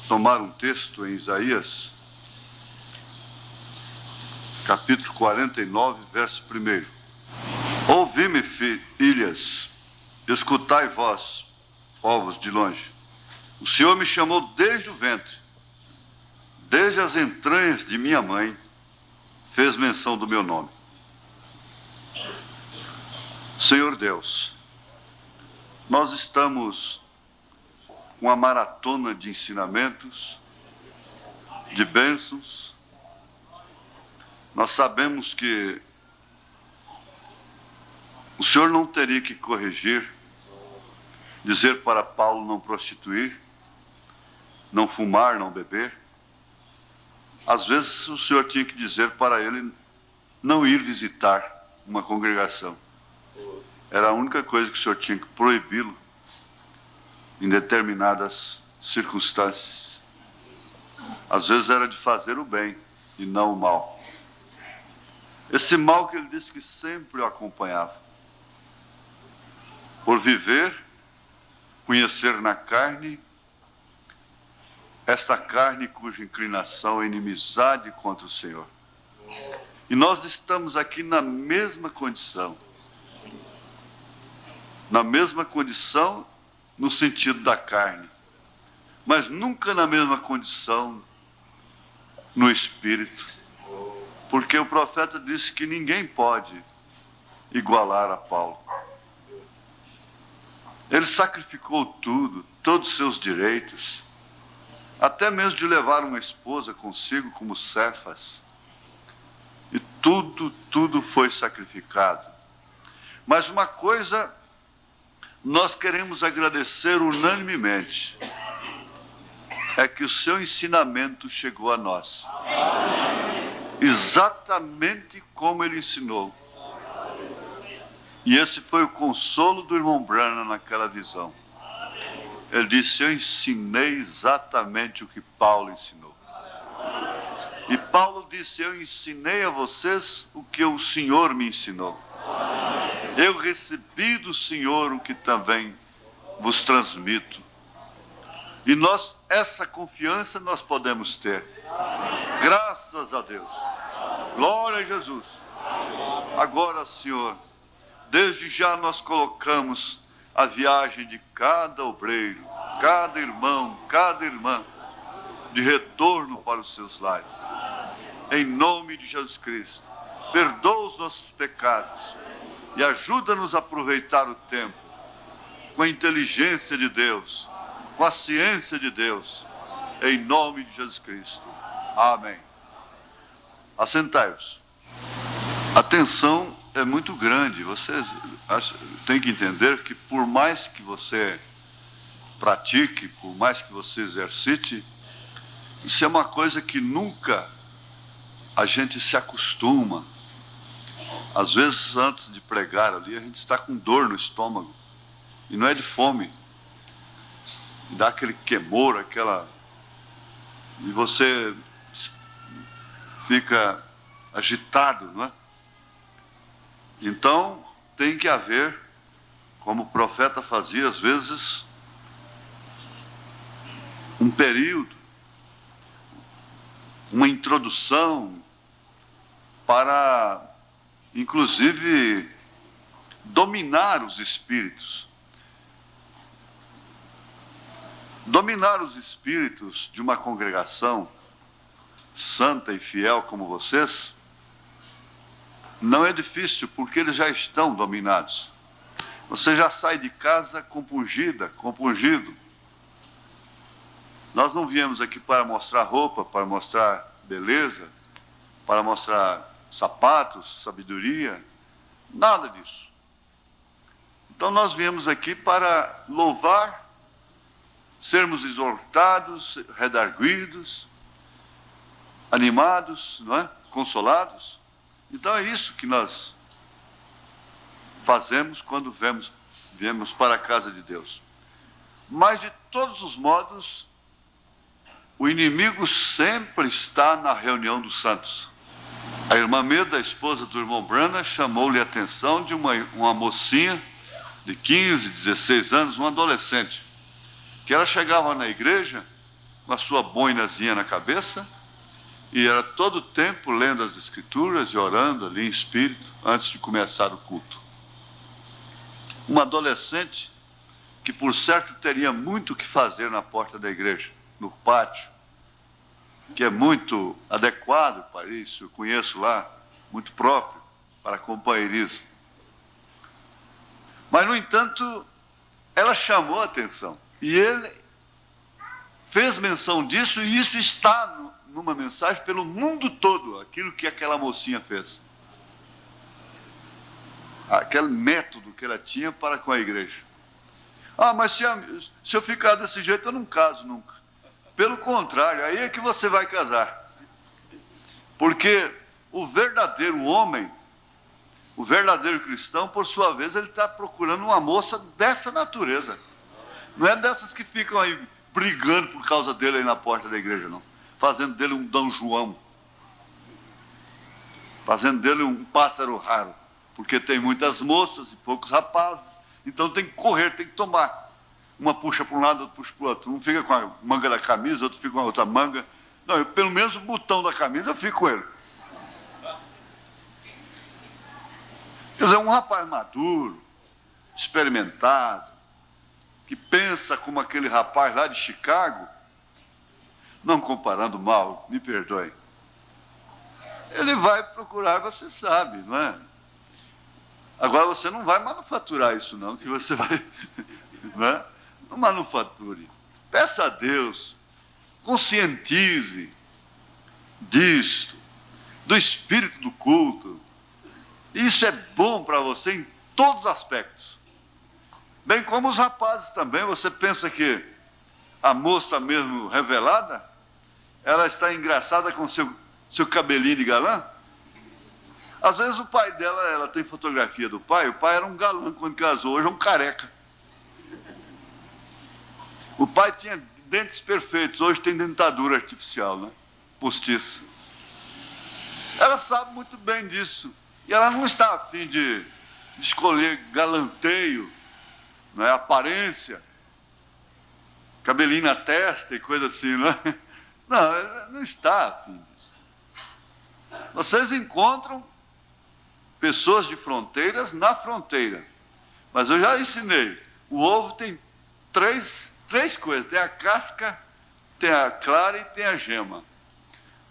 tomar um texto em Isaías, capítulo 49, verso 1. Ouvi-me, filhas, escutai vós, povos de longe. O Senhor me chamou desde o ventre, desde as entranhas de minha mãe, fez menção do meu nome. Senhor Deus, nós estamos com uma maratona de ensinamentos, de bênçãos. Nós sabemos que o Senhor não teria que corrigir, dizer para Paulo não prostituir, não fumar, não beber. Às vezes o Senhor tinha que dizer para ele não ir visitar uma congregação. Era a única coisa que o Senhor tinha que proibi-lo em determinadas circunstâncias. Às vezes era de fazer o bem e não o mal. Esse mal que ele disse que sempre o acompanhava. Por viver, conhecer na carne, esta carne cuja inclinação é inimizade contra o Senhor. E nós estamos aqui na mesma condição. Na mesma condição no sentido da carne, mas nunca na mesma condição no espírito. Porque o profeta disse que ninguém pode igualar a Paulo. Ele sacrificou tudo, todos os seus direitos, até mesmo de levar uma esposa consigo como Cefas. E tudo foi sacrificado. Mas uma coisa nós queremos agradecer unanimemente, é que o seu ensinamento chegou a nós. Exatamente como ele ensinou. E esse foi o consolo do irmão Branham naquela visão. Ele disse, eu ensinei exatamente o que Paulo ensinou. E Paulo disse, eu ensinei a vocês o que o Senhor me ensinou. Eu recebi do Senhor o que também vos transmito. E nós, essa confiança nós podemos ter. Graças a Deus. Glória a Jesus. Agora, Senhor, desde já nós colocamos a viagem de cada obreiro, cada irmão, cada irmã, de retorno para os seus lares. Em nome de Jesus Cristo. Perdoa os nossos pecados. E ajuda-nos a aproveitar o tempo com a inteligência de Deus, com a ciência de Deus, em nome de Jesus Cristo. Amém. Assentai-vos. A tensão é muito grande. Vocês têm que entender que por mais que você pratique, por mais que você exercite, isso é uma coisa que nunca a gente se acostuma. Às vezes, antes de pregar ali, a gente está com dor no estômago. E não é de fome. E dá aquele queimor, e você fica agitado, não é? Então, tem que haver, como o profeta fazia, às vezes, um período, uma introdução para, inclusive, dominar os espíritos. Dominar os espíritos de uma congregação santa e fiel como vocês, não é difícil, porque eles já estão dominados. Você já sai de casa compungida, compungido. Nós não viemos aqui para mostrar roupa, para mostrar beleza, para mostrar sapatos, sabedoria, nada disso. Então nós viemos aqui para louvar, sermos exortados, redarguidos, animados, não é? Consolados. Então é isso que nós fazemos quando viemos para a casa de Deus. Mas de todos os modos, o inimigo sempre está na reunião dos santos. A irmã Meda, a esposa do irmão Branham, chamou-lhe a atenção de uma mocinha de 15, 16 anos, uma adolescente, que ela chegava na igreja com a sua boinazinha na cabeça, e era todo o tempo lendo as Escrituras e orando ali em espírito, antes de começar o culto. Uma adolescente que, por certo, teria muito o que fazer na porta da igreja, no pátio, que é muito adequado para isso, eu conheço lá, muito próprio para companheirismo. Mas, no entanto, ela chamou a atenção. E ele fez menção disso, e isso está numa mensagem pelo mundo todo, aquilo que aquela mocinha fez. Aquele método que ela tinha para com a igreja. Ah, mas se eu ficar desse jeito, eu não caso nunca. Pelo contrário, aí é que você vai casar. Porque o verdadeiro homem, o verdadeiro cristão, por sua vez, ele está procurando uma moça dessa natureza. Não é dessas que ficam aí brigando por causa dele aí na porta da igreja, não. Fazendo dele um Dom João. Fazendo dele um pássaro raro. Porque tem muitas moças e poucos rapazes. Então tem que correr, tem que tomar. Uma puxa para um lado, outra puxa para o outro. Um fica com a manga da camisa, outro fica com a outra manga. Não, pelo menos o botão da camisa eu fico com ele. Quer dizer, um rapaz maduro, experimentado, que pensa como aquele rapaz lá de Chicago, não comparando mal, me perdoe, ele vai procurar, você sabe, não é? Agora você não vai manufaturar isso não, que você vai, não é? Não manufature. Peça a Deus, conscientize disto, do espírito do culto. Isso é bom para você em todos os aspectos. Bem como os rapazes também. Você pensa que a moça mesmo revelada, ela está engraçada com seu cabelinho de galã? Às vezes o pai dela, ela tem fotografia do pai, o pai era um galã quando casou, hoje é um careca. O pai tinha dentes perfeitos, hoje tem dentadura artificial, né? Postiça. Ela sabe muito bem disso. E ela não está a fim de escolher galanteio, não é? Aparência, cabelinho na testa e coisa assim, não é? Não, ela não está a fim disso. Vocês encontram pessoas de fronteiras na fronteira. Mas eu já ensinei. O ovo tem três coisas. Tem a casca, tem a clara e tem a gema.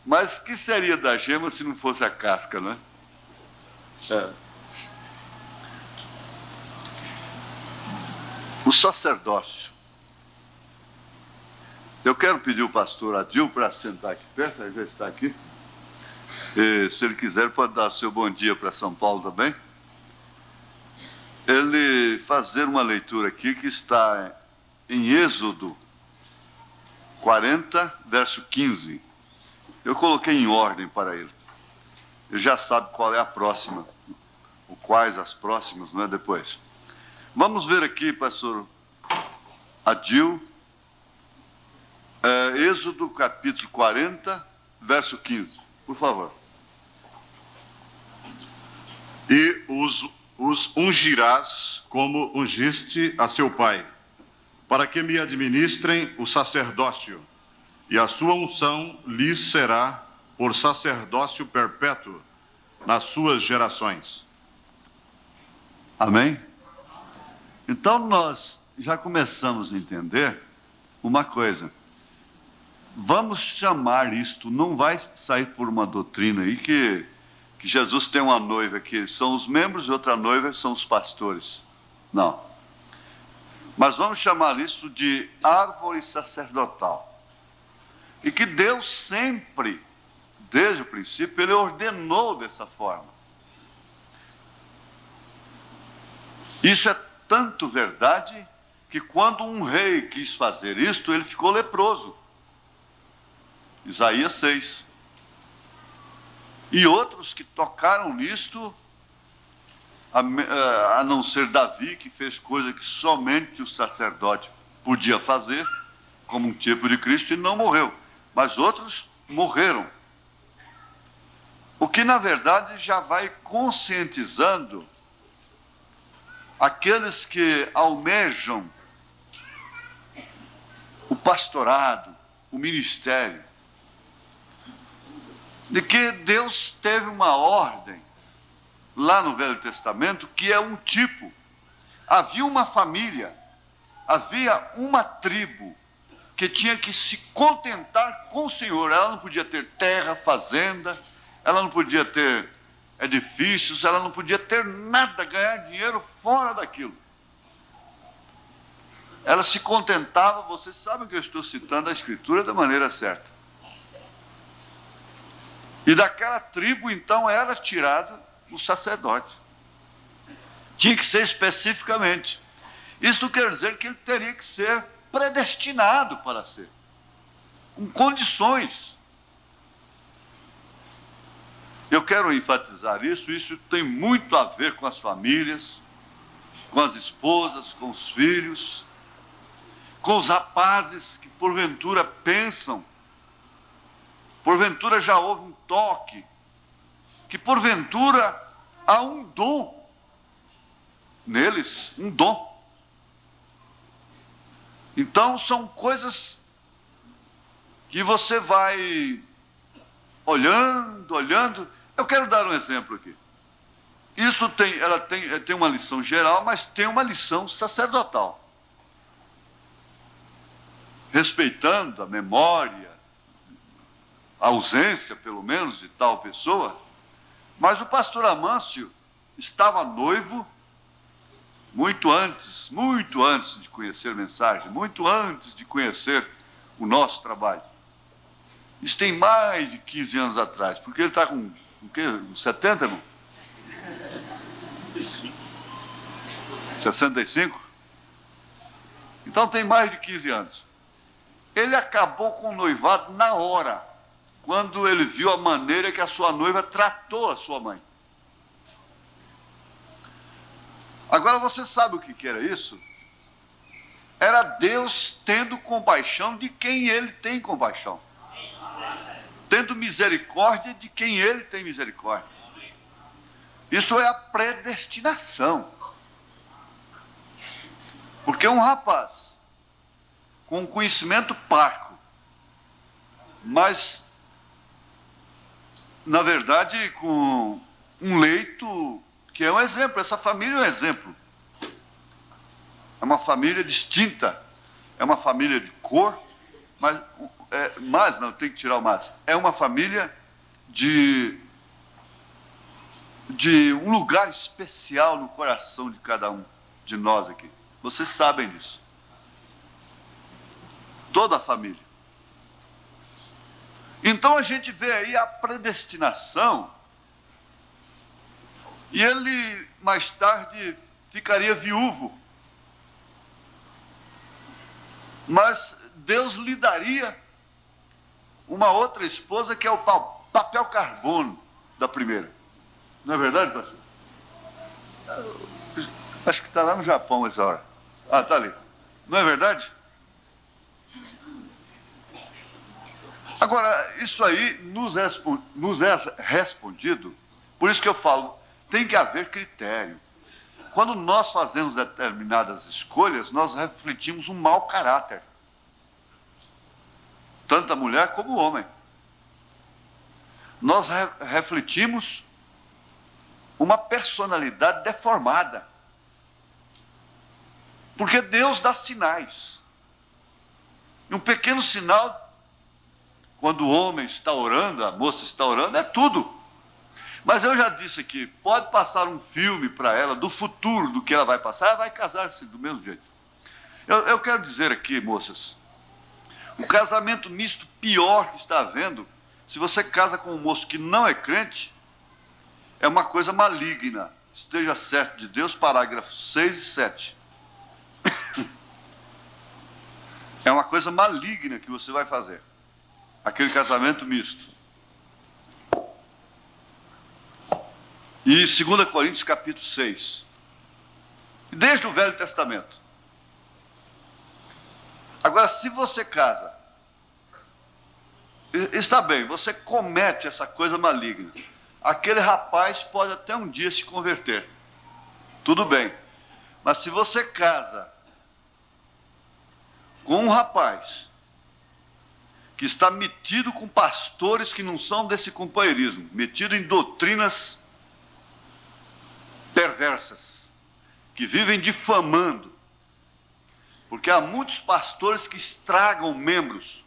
Mas o que seria da gema se não fosse a casca, né? O sacerdócio. Eu quero pedir o pastor Adil para sentar aqui perto, ele já está aqui. E, se ele quiser, pode dar seu bom dia para São Paulo também. Ele fazer uma leitura aqui que está em Êxodo 40, verso 15. Eu coloquei em ordem para ele. Ele já sabe qual é a próxima, ou quais as próximas, não é? Depois. Vamos ver aqui, pastor Adil, Êxodo capítulo 40, verso 15. Por favor. E os ungirás como ungiste a seu pai, para que me administrem o sacerdócio, e a sua unção lhes será por sacerdócio perpétuo nas suas gerações. Amém? Então nós já começamos a entender uma coisa. Vamos chamar isto, não vai sair por uma doutrina aí que Jesus tem uma noiva que são os membros e outra noiva são os pastores. Não. Mas vamos chamar isso de árvore sacerdotal. E que Deus sempre, desde o princípio, Ele ordenou dessa forma. Isso é tanto verdade que quando um rei quis fazer isto, ele ficou leproso. Isaías 6. E outros que tocaram nisto, a não ser Davi, que fez coisa que somente o sacerdote podia fazer, como um tipo de Cristo, e não morreu. Mas outros morreram. O que, na verdade, já vai conscientizando aqueles que almejam o pastorado, o ministério, de que Deus teve uma ordem lá no Velho Testamento que é um tipo. Havia uma família, havia uma tribo que tinha que se contentar com o Senhor. Ela não podia ter terra, fazenda, ela não podia ter edifícios, ela não podia ter nada, ganhar dinheiro fora daquilo. Ela se contentava, vocês sabem que eu estou citando a Escritura da maneira certa. E daquela tribo, então, era tirado o sacerdote. Tinha que ser especificamente. Isso quer dizer que ele teria que ser predestinado para ser, com condições. Eu quero enfatizar isso tem muito a ver com as famílias, com as esposas, com os filhos, com os rapazes que porventura pensam, porventura já houve um toque, que porventura há um dom neles, um dom. Então são coisas que você vai olhando. Eu quero dar um exemplo aqui. Isso ela tem uma lição geral, mas tem uma lição sacerdotal. Respeitando a memória, a ausência, pelo menos, de tal pessoa. Mas o pastor Amâncio estava noivo muito antes de conhecer a mensagem, muito antes de conhecer o nosso trabalho. Isso tem mais de 15 anos atrás, porque ele está com o quê? 70, irmão? 65? Então tem mais de 15 anos. Ele acabou com o noivado na hora, quando ele viu a maneira que a sua noiva tratou a sua mãe. Agora você sabe o que era isso? Era Deus tendo compaixão de quem ele tem compaixão. Tendo misericórdia de quem ele tem misericórdia. Isso é a predestinação. Porque um rapaz com conhecimento parco, mas na verdade com um leito que é um exemplo, essa família é um exemplo. É uma família distinta, é uma família de cor, mas não, tem que tirar o mas. É uma família de um lugar especial no coração de cada um de nós aqui. Vocês sabem disso. Toda a família. Então a gente vê aí a predestinação, e ele mais tarde ficaria viúvo. Mas Deus lhe daria uma outra esposa que é o papel carbono da primeira. Não é verdade, pastor? Acho que está lá no Japão essa hora. Ah, está ali. Não é verdade? Agora, isso aí nos é respondido, por isso que eu falo, tem que haver critério. Quando nós fazemos determinadas escolhas, nós refletimos um mau caráter. Tanto a mulher como o homem. Nós refletimos uma personalidade deformada. Porque Deus dá sinais. E um pequeno sinal, quando o homem está orando, a moça está orando, é tudo. Mas eu já disse aqui, pode passar um filme para ela do futuro, do que ela vai passar, ela vai casar-se do mesmo jeito. Eu quero dizer aqui, moças, o casamento misto pior que está havendo, se você casa com um moço que não é crente, é uma coisa maligna. Esteja certo de Deus, parágrafos 6 e 7. É uma coisa maligna que você vai fazer. Aquele casamento misto. E 2 Coríntios capítulo 6. Desde o Velho Testamento. Agora, se você casa, está bem, você comete essa coisa maligna. Aquele rapaz pode até um dia se converter. Tudo bem. Mas se você casa com um rapaz que está metido com pastores que não são desse companheirismo, metido em doutrinas perversas, que vivem difamando, porque há muitos pastores que estragam membros,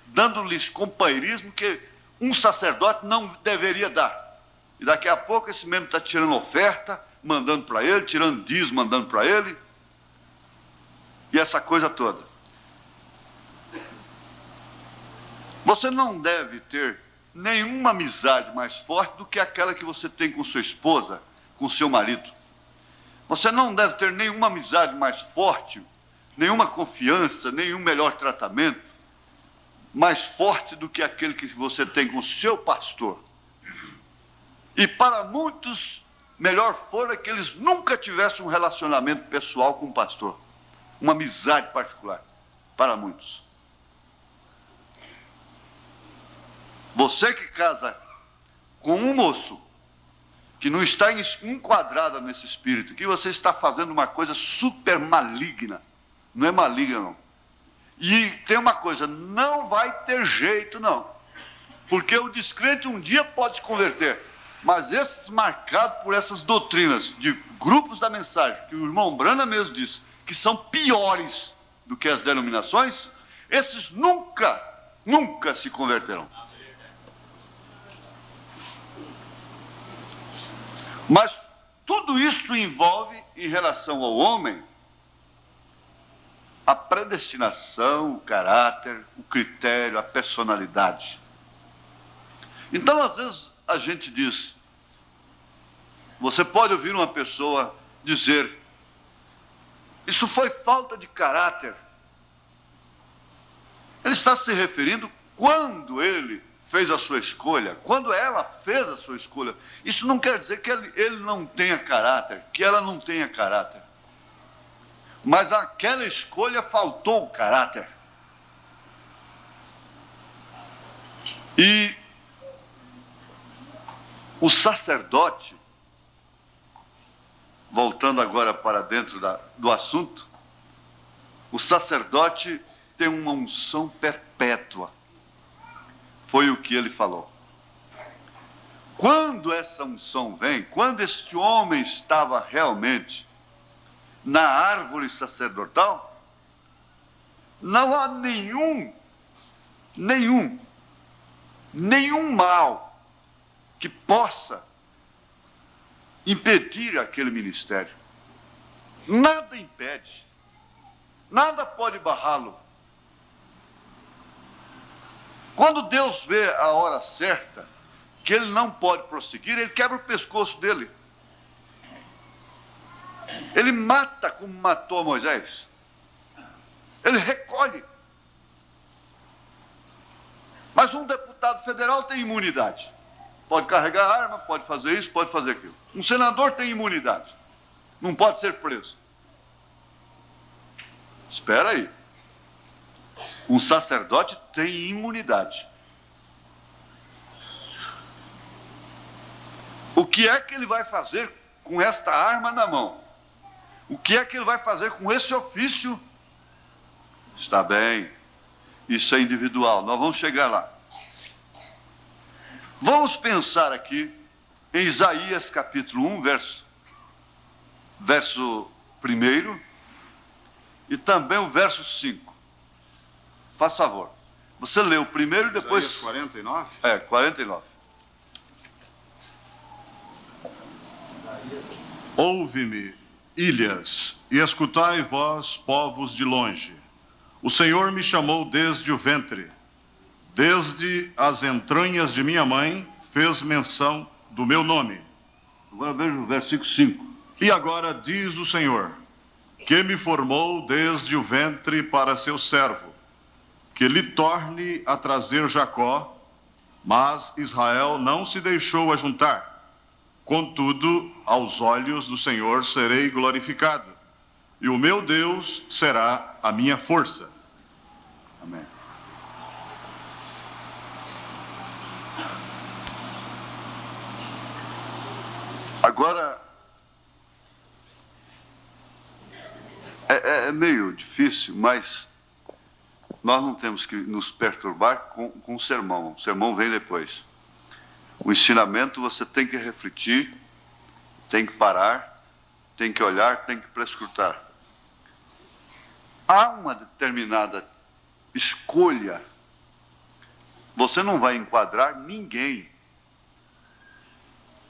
dando-lhes companheirismo que um sacerdote não deveria dar. E daqui a pouco esse membro está tirando oferta, mandando para ele, tirando dízimo, mandando para ele, e essa coisa toda. Você não deve ter nenhuma amizade mais forte do que aquela que você tem com sua esposa, com seu marido. Você não deve ter nenhuma amizade mais forte, nenhuma confiança, nenhum melhor tratamento mais forte do que aquele que você tem com o seu pastor. E para muitos, melhor fora que eles nunca tivessem um relacionamento pessoal com o pastor, uma amizade particular, para muitos. Você que casa com um moço que não está enquadrada nesse espírito, que você está fazendo uma coisa super maligna, não é maligna não. E tem uma coisa, não vai ter jeito não, porque o descrente um dia pode se converter, mas esses marcados por essas doutrinas de grupos da mensagem, que o irmão Branham mesmo disse, que são piores do que as denominações, esses nunca se converterão. Mas tudo isso envolve, em relação ao homem, a predestinação, o caráter, o critério, a personalidade. Então, às vezes, a gente diz, você pode ouvir uma pessoa dizer, isso foi falta de caráter. Ele está se referindo quando ele fez a sua escolha, quando ela fez a sua escolha. Isso não quer dizer que ele não tenha caráter, que ela não tenha caráter. Mas aquela escolha faltou o caráter. E o sacerdote, voltando agora para dentro do assunto, o sacerdote tem uma unção perpétua. Foi o que ele falou. Quando essa unção vem, quando este homem estava realmente na árvore sacerdotal, não há nenhum mal que possa impedir aquele ministério. Nada impede, nada pode barrá-lo. Quando Deus vê a hora certa, que ele não pode prosseguir, ele quebra o pescoço dele. Ele mata como matou Moisés. Ele recolhe. Mas um deputado federal tem imunidade. Pode carregar arma, pode fazer isso, pode fazer aquilo. Um senador tem imunidade. Não pode ser preso. Espera aí. Um sacerdote tem imunidade. O que é que ele vai fazer com esta arma na mão? O que é que ele vai fazer com esse ofício? Está bem, isso é individual, nós vamos chegar lá. Vamos pensar aqui em Isaías capítulo 1, verso 1 e também o verso 5. Faz favor. Você lê o primeiro e depois... Isaías 49? 49. Ouve-me, ilhas, e escutai vós, povos de longe. O Senhor me chamou desde o ventre, desde as entranhas de minha mãe, fez menção do meu nome. Agora veja o versículo 5. E agora diz o Senhor, que me formou desde o ventre para seu servo, que lhe torne a trazer Jacó, mas Israel não se deixou ajuntar. Contudo, aos olhos do Senhor serei glorificado, e o meu Deus será a minha força. Amém. Agora, é meio difícil, mas nós não temos que nos perturbar com o sermão. O sermão vem depois. O ensinamento você tem que refletir, tem que parar, tem que olhar, tem que prescrutar. Há uma determinada escolha. Você não vai enquadrar ninguém.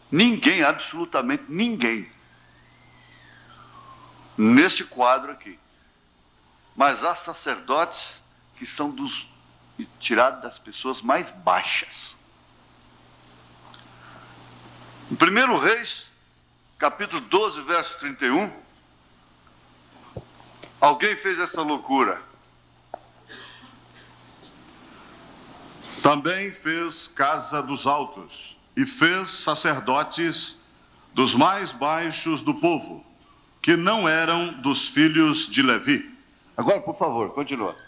Ninguém, absolutamente ninguém. Neste quadro aqui. Mas há sacerdotes que são tirados das pessoas mais baixas. Em 1 Reis, capítulo 12, verso 31, alguém fez essa loucura. Também fez casa dos altos e fez sacerdotes dos mais baixos do povo, que não eram dos filhos de Levi. Agora, por favor, continua.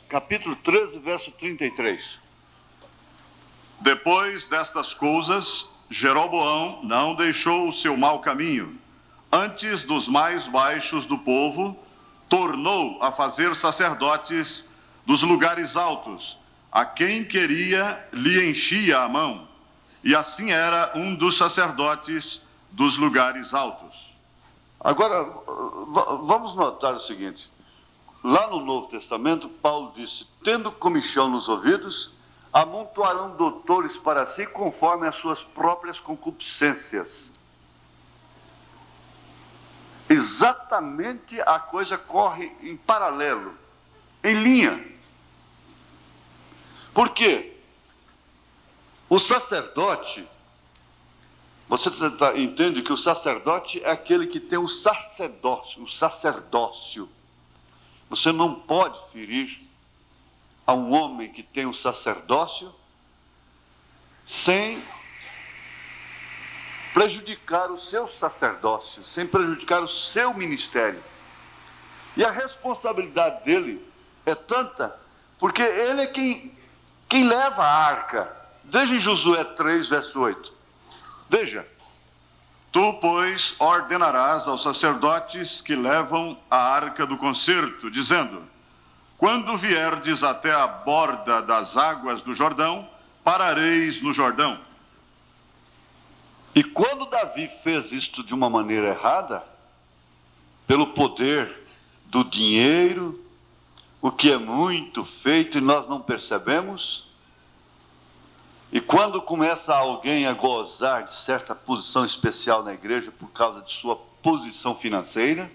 Capítulo 13, verso 33. Depois destas coisas, Jeroboão não deixou o seu mau caminho. Antes dos mais baixos do povo, tornou a fazer sacerdotes dos lugares altos. A quem queria, lhe enchia a mão. E assim era um dos sacerdotes dos lugares altos. Agora, vamos notar o seguinte. Lá no Novo Testamento, Paulo disse: tendo comichão nos ouvidos, amontoarão doutores para si conforme as suas próprias concupiscências. Exatamente a coisa corre em paralelo, em linha. Por quê? O sacerdote, você entende que o sacerdote é aquele que tem o sacerdócio. Você não pode ferir a um homem que tem o sacerdócio sem prejudicar o seu sacerdócio, sem prejudicar o seu ministério. E a responsabilidade dele é tanta, porque ele é quem leva a arca. Veja em Josué 3, verso 8. Veja. Tu, pois, ordenarás aos sacerdotes que levam a arca do concerto, dizendo: quando vierdes até a borda das águas do Jordão, parareis no Jordão. E quando Davi fez isto de uma maneira errada, pelo poder do dinheiro, o que é muito feito e nós não percebemos, e quando começa alguém a gozar de certa posição especial na igreja por causa de sua posição financeira,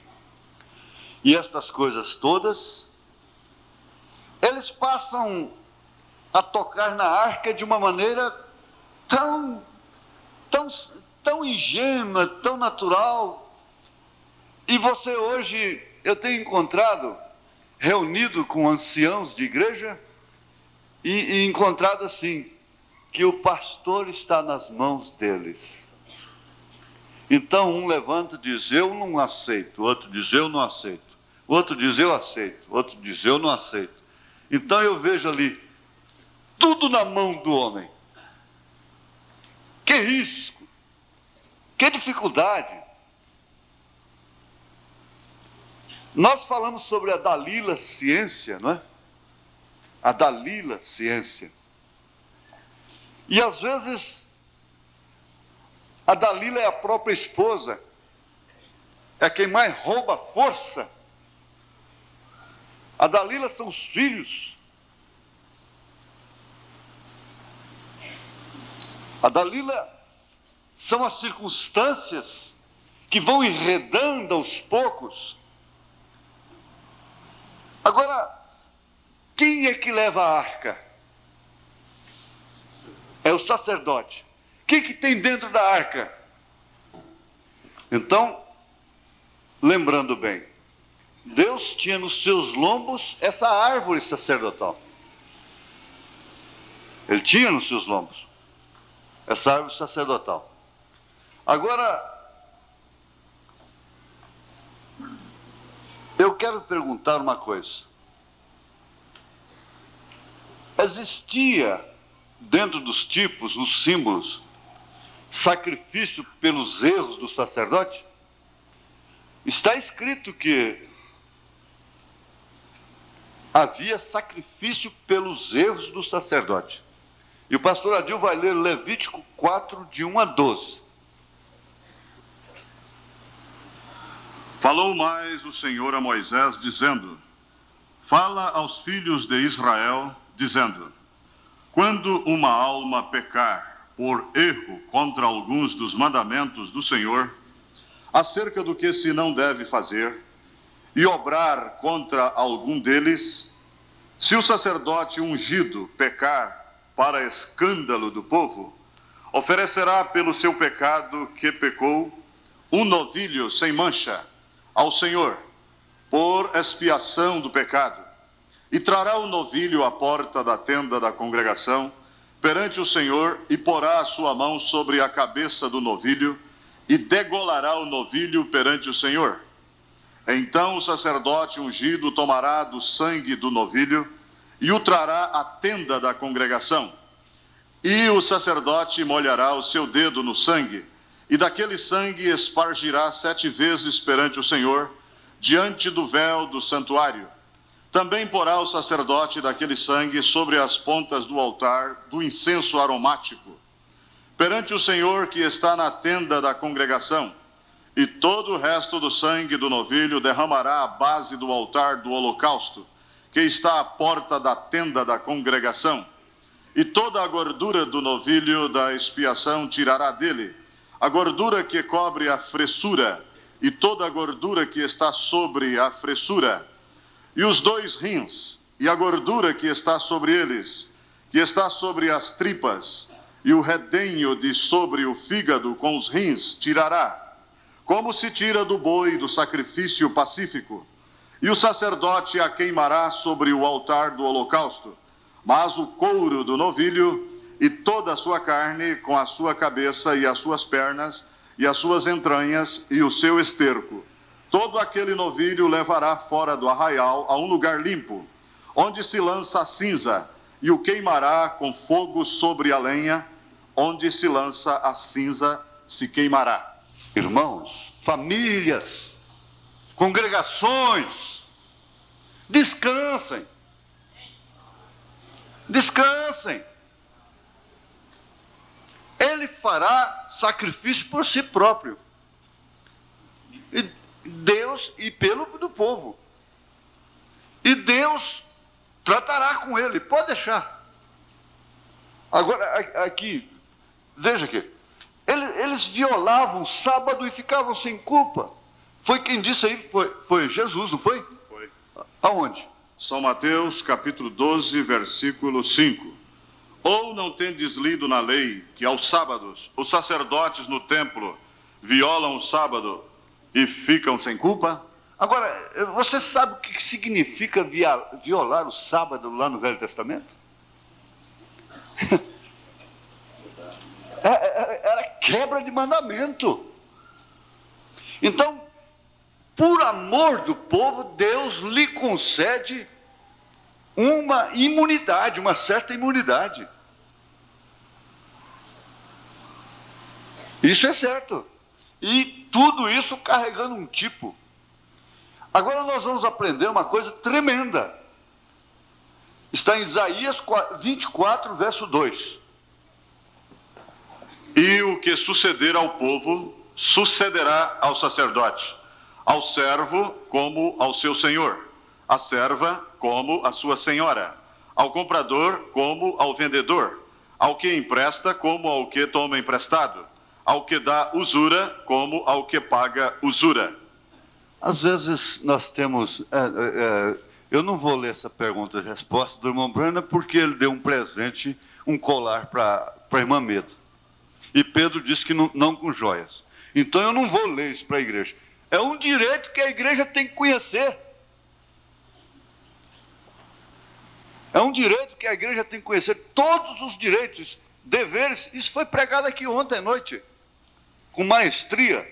e estas coisas todas, eles passam a tocar na arca de uma maneira tão ingênua, tão natural. E você hoje, eu tenho encontrado, reunido com anciãos de igreja, e encontrado assim, que o pastor está nas mãos deles. Então um levanta e diz: eu não aceito. O outro diz: eu não aceito. O outro diz: eu aceito. O outro diz: eu não aceito. Então eu vejo ali, tudo na mão do homem. Que risco, que dificuldade. Nós falamos sobre a Dalila ciência, não é? A Dalila ciência. E às vezes, a Dalila é a própria esposa, é quem mais rouba força. A Dalila são os filhos. A Dalila são as circunstâncias que vão enredando aos poucos. Agora, quem é que leva a arca? É o sacerdote. O que tem dentro da arca? Então, lembrando bem, Deus tinha nos seus lombos essa árvore sacerdotal. Ele tinha nos seus lombos essa árvore sacerdotal. Agora, eu quero perguntar uma coisa. Existia, dentro dos tipos, nos símbolos, sacrifício pelos erros do sacerdote? Está escrito que havia sacrifício pelos erros do sacerdote. E o pastor Adil vai ler Levítico 4, de 1 a 12. Falou mais o Senhor a Moisés, dizendo: Fala aos filhos de Israel, dizendo: Quando uma alma pecar por erro contra alguns dos mandamentos do Senhor, acerca do que se não deve fazer, e obrar contra algum deles, se o sacerdote ungido pecar para escândalo do povo, oferecerá pelo seu pecado que pecou um novilho sem mancha ao Senhor, por expiação do pecado, e trará o novilho à porta da tenda da congregação perante o Senhor, e porá a sua mão sobre a cabeça do novilho, e degolará o novilho perante o Senhor. Então o sacerdote ungido tomará do sangue do novilho e o trará à tenda da congregação. E o sacerdote molhará o seu dedo no sangue, e daquele sangue espargirá 7 vezes perante o Senhor, diante do véu do santuário. Também porá o sacerdote daquele sangue sobre as pontas do altar do incenso aromático, perante o Senhor que está na tenda da congregação. E todo o resto do sangue do novilho derramará à base do altar do holocausto, que está à porta da tenda da congregação. E toda a gordura do novilho da expiação tirará dele, a gordura que cobre a fressura, e toda a gordura que está sobre a fressura, e os 2 rins, e a gordura que está sobre eles, que está sobre as tripas, e o redenho de sobre o fígado com os rins tirará, como se tira do boi do sacrifício pacífico, e o sacerdote a queimará sobre o altar do holocausto. Mas o couro do novilho e toda a sua carne, com a sua cabeça e as suas pernas, e as suas entranhas e o seu esterco, todo aquele novilho levará fora do arraial a um lugar limpo, onde se lança a cinza, e o queimará com fogo sobre a lenha, onde se lança a cinza se queimará. Irmãos, famílias, congregações, descansem. Descansem. Ele fará sacrifício por si próprio. E Deus, e pelo do povo. E Deus tratará com ele, pode deixar. Agora, aqui, veja aqui. Eles violavam o sábado e ficavam sem culpa. Foi quem disse aí, foi Jesus, não foi? Foi. Aonde? São Mateus, capítulo 12, versículo 5. Ou não tendes lido na lei que aos sábados os sacerdotes no templo violam o sábado e ficam sem culpa? Agora, você sabe o que significa violar o sábado lá no Velho Testamento? Era quebra de mandamento. Então, por amor do povo, Deus lhe concede uma imunidade, uma certa imunidade. Isso é certo. E tudo isso carregando um tipo. Agora nós vamos aprender uma coisa tremenda. Está em Isaías 24, verso 2. E o que suceder ao povo, sucederá ao sacerdote, ao servo como ao seu senhor, à serva como à sua senhora, ao comprador como ao vendedor, ao que empresta como ao que toma emprestado, ao que dá usura como ao que paga usura. Às vezes nós temos... eu não vou ler essa pergunta e resposta do irmão Brana, porque ele deu um presente, um colar para a irmã Medo. E Pedro disse que não com joias. Então eu não vou ler isso para a igreja. É um direito que a igreja tem que conhecer. É um direito que a igreja tem que conhecer. Todos os direitos, deveres. Isso foi pregado aqui ontem à noite, com maestria.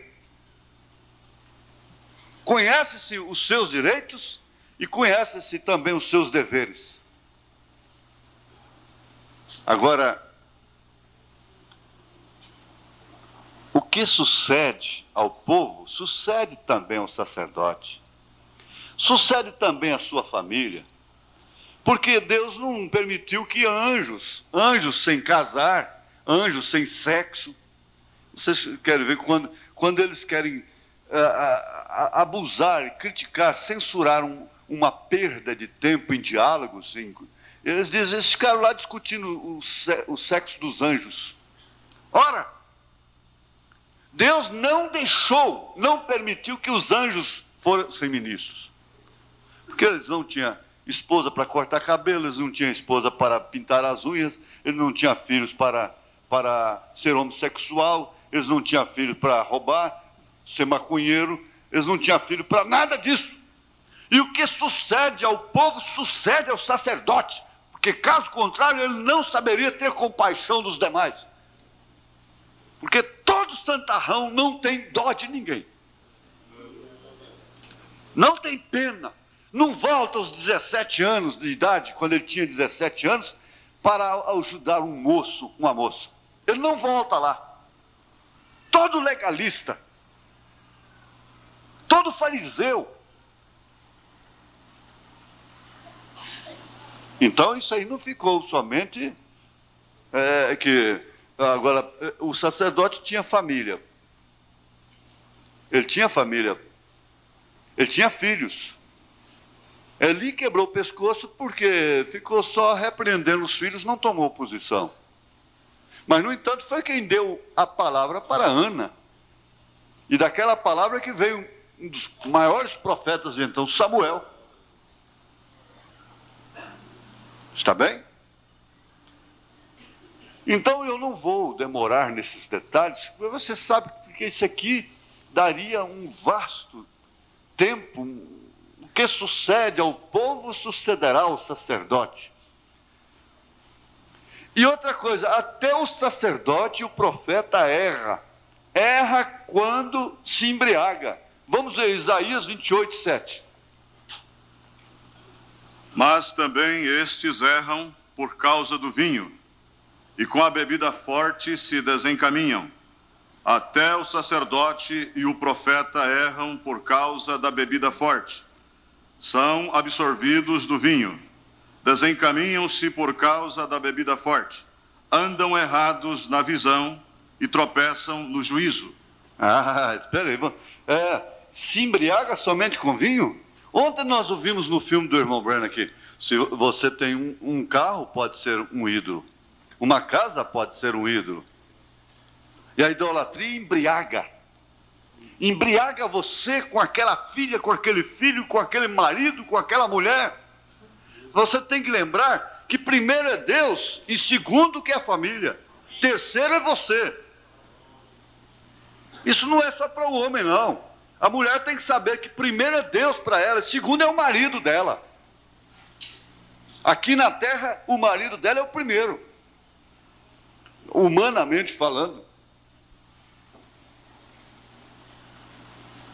Conhece-se os seus direitos e conhece-se também os seus deveres. Agora, o que sucede ao povo, sucede também ao sacerdote, sucede também à sua família, Porque Deus não permitiu que anjos sem casar, anjos sem sexo, vocês querem ver quando eles querem abusar, criticar, censurar uma perda de tempo em diálogos, eles dizem, eles ficaram lá discutindo o sexo dos anjos. Ora, Deus não permitiu que os anjos fossem ministros. Porque eles não tinham esposa para cortar cabelo, eles não tinham esposa para pintar as unhas, eles não tinham filhos para ser homossexual, eles não tinham filhos para roubar, ser maconheiro, eles não tinham filho para nada disso. E o que sucede ao povo, sucede ao sacerdote, porque caso contrário, ele não saberia ter compaixão dos demais. Porque todo santarrão não tem dó de ninguém. Não tem pena. Não volta aos 17 anos de idade, quando ele tinha 17 anos, para ajudar um moço, uma moça. Ele não volta lá. Todo legalista, todo fariseu. Então isso aí não ficou somente que agora o sacerdote tinha família. Ele tinha família. Ele tinha filhos. Eli quebrou o pescoço porque ficou só repreendendo os filhos, não tomou posição. Mas, no entanto, foi quem deu a palavra para Ana. E daquela palavra que veio um dos maiores profetas de então, Samuel. Está bem? Então, eu não vou demorar nesses detalhes, porque você sabe que isso aqui daria um vasto tempo. O que sucede ao povo sucederá ao sacerdote. E outra coisa, até o sacerdote e o profeta erra quando se embriaga. Vamos ver Isaías 28, 7. Mas também estes erram por causa do vinho, e com a bebida forte se desencaminham. Até o sacerdote e o profeta erram por causa da bebida forte. São absorvidos do vinho. Desencaminham-se por causa da bebida forte. Andam errados na visão e tropeçam no juízo. Espera aí. Se embriaga somente com vinho? Ontem nós ouvimos no filme do irmão Branham aqui. Se você tem um carro, pode ser um ídolo. Uma casa pode ser um ídolo. E a idolatria embriaga. Embriaga você com aquela filha, com aquele filho, com aquele marido, com aquela mulher. Você tem que lembrar que primeiro é Deus e segundo que é a família. Terceiro é você. Isso não é só para o homem, não. A mulher tem que saber que primeiro é Deus para ela, segundo é o marido dela. Aqui na terra, o marido dela é o primeiro. Humanamente falando.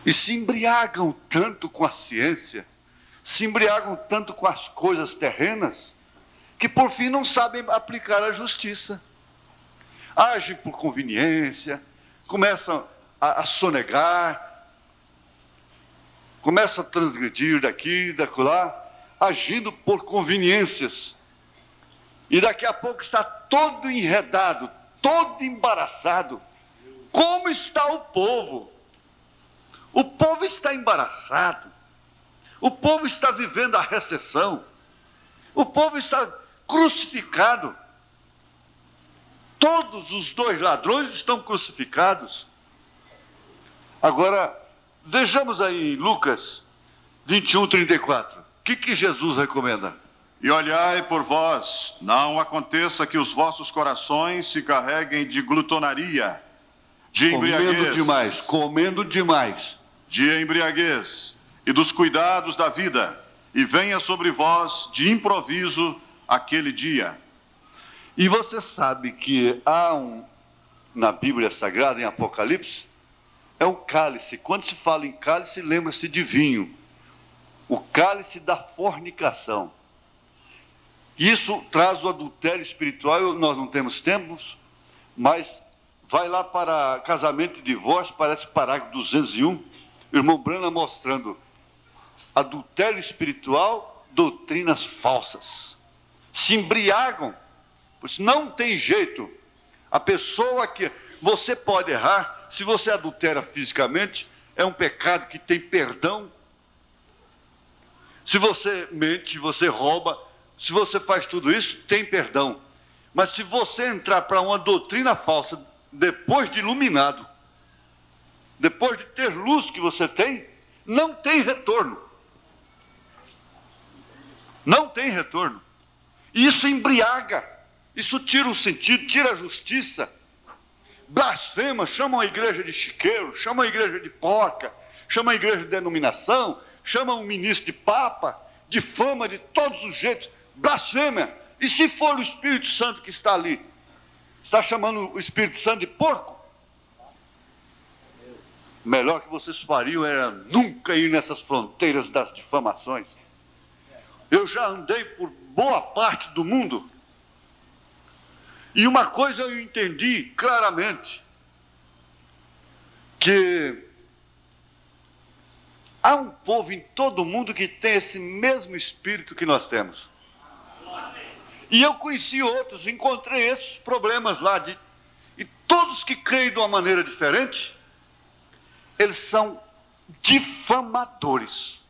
E se embriagam tanto com a ciência, se embriagam tanto com as coisas terrenas, que por fim não sabem aplicar a justiça. Agem por conveniência, começam a sonegar, começam a transgredir daqui, dacolá, agindo por conveniências. E daqui a pouco está todo enredado, todo embaraçado. Como está o povo? O povo está embaraçado. O povo está vivendo a recessão. O povo está crucificado. Todos os dois ladrões estão crucificados. Agora, vejamos aí em Lucas 21, 34. O que Jesus recomenda? E olhai por vós, não aconteça que os vossos corações se carreguem de glutonaria, de embriaguez. Comendo demais. De embriaguez e dos cuidados da vida, e venha sobre vós de improviso aquele dia. E você sabe que há na Bíblia Sagrada, em Apocalipse, é um cálice. Quando se fala em cálice, lembra-se de vinho. O cálice da fornicação. Isso traz o adultério espiritual. Nós não temos tempos, mas vai lá para casamento e divórcio, parece parágrafo 201. O irmão Branham mostrando adultério espiritual doutrinas falsas. Se embriagam, pois não tem jeito. A pessoa que... Você pode errar, se você adultera fisicamente, é um pecado que tem perdão. Se você mente, você rouba, se você faz tudo isso, tem perdão. Mas se você entrar para uma doutrina falsa, depois de iluminado, depois de ter luz que você tem, não tem retorno. Não tem retorno. E isso embriaga, isso tira o sentido, tira a justiça. Blasfema, chamam a igreja de chiqueiro, chamam a igreja de porca, chamam a igreja de denominação, chamam o ministro de papa, difama de todos os jeitos, blasfema. E se for o Espírito Santo que está ali, está chamando o Espírito Santo de porco? Melhor que vocês fariam era nunca ir nessas fronteiras das difamações. Eu já andei por boa parte do mundo, e uma coisa eu entendi claramente, que há um povo em todo o mundo que tem esse mesmo espírito que nós temos. E eu conheci outros, encontrei esses problemas lá, e todos que creem de uma maneira diferente, eles são difamadores.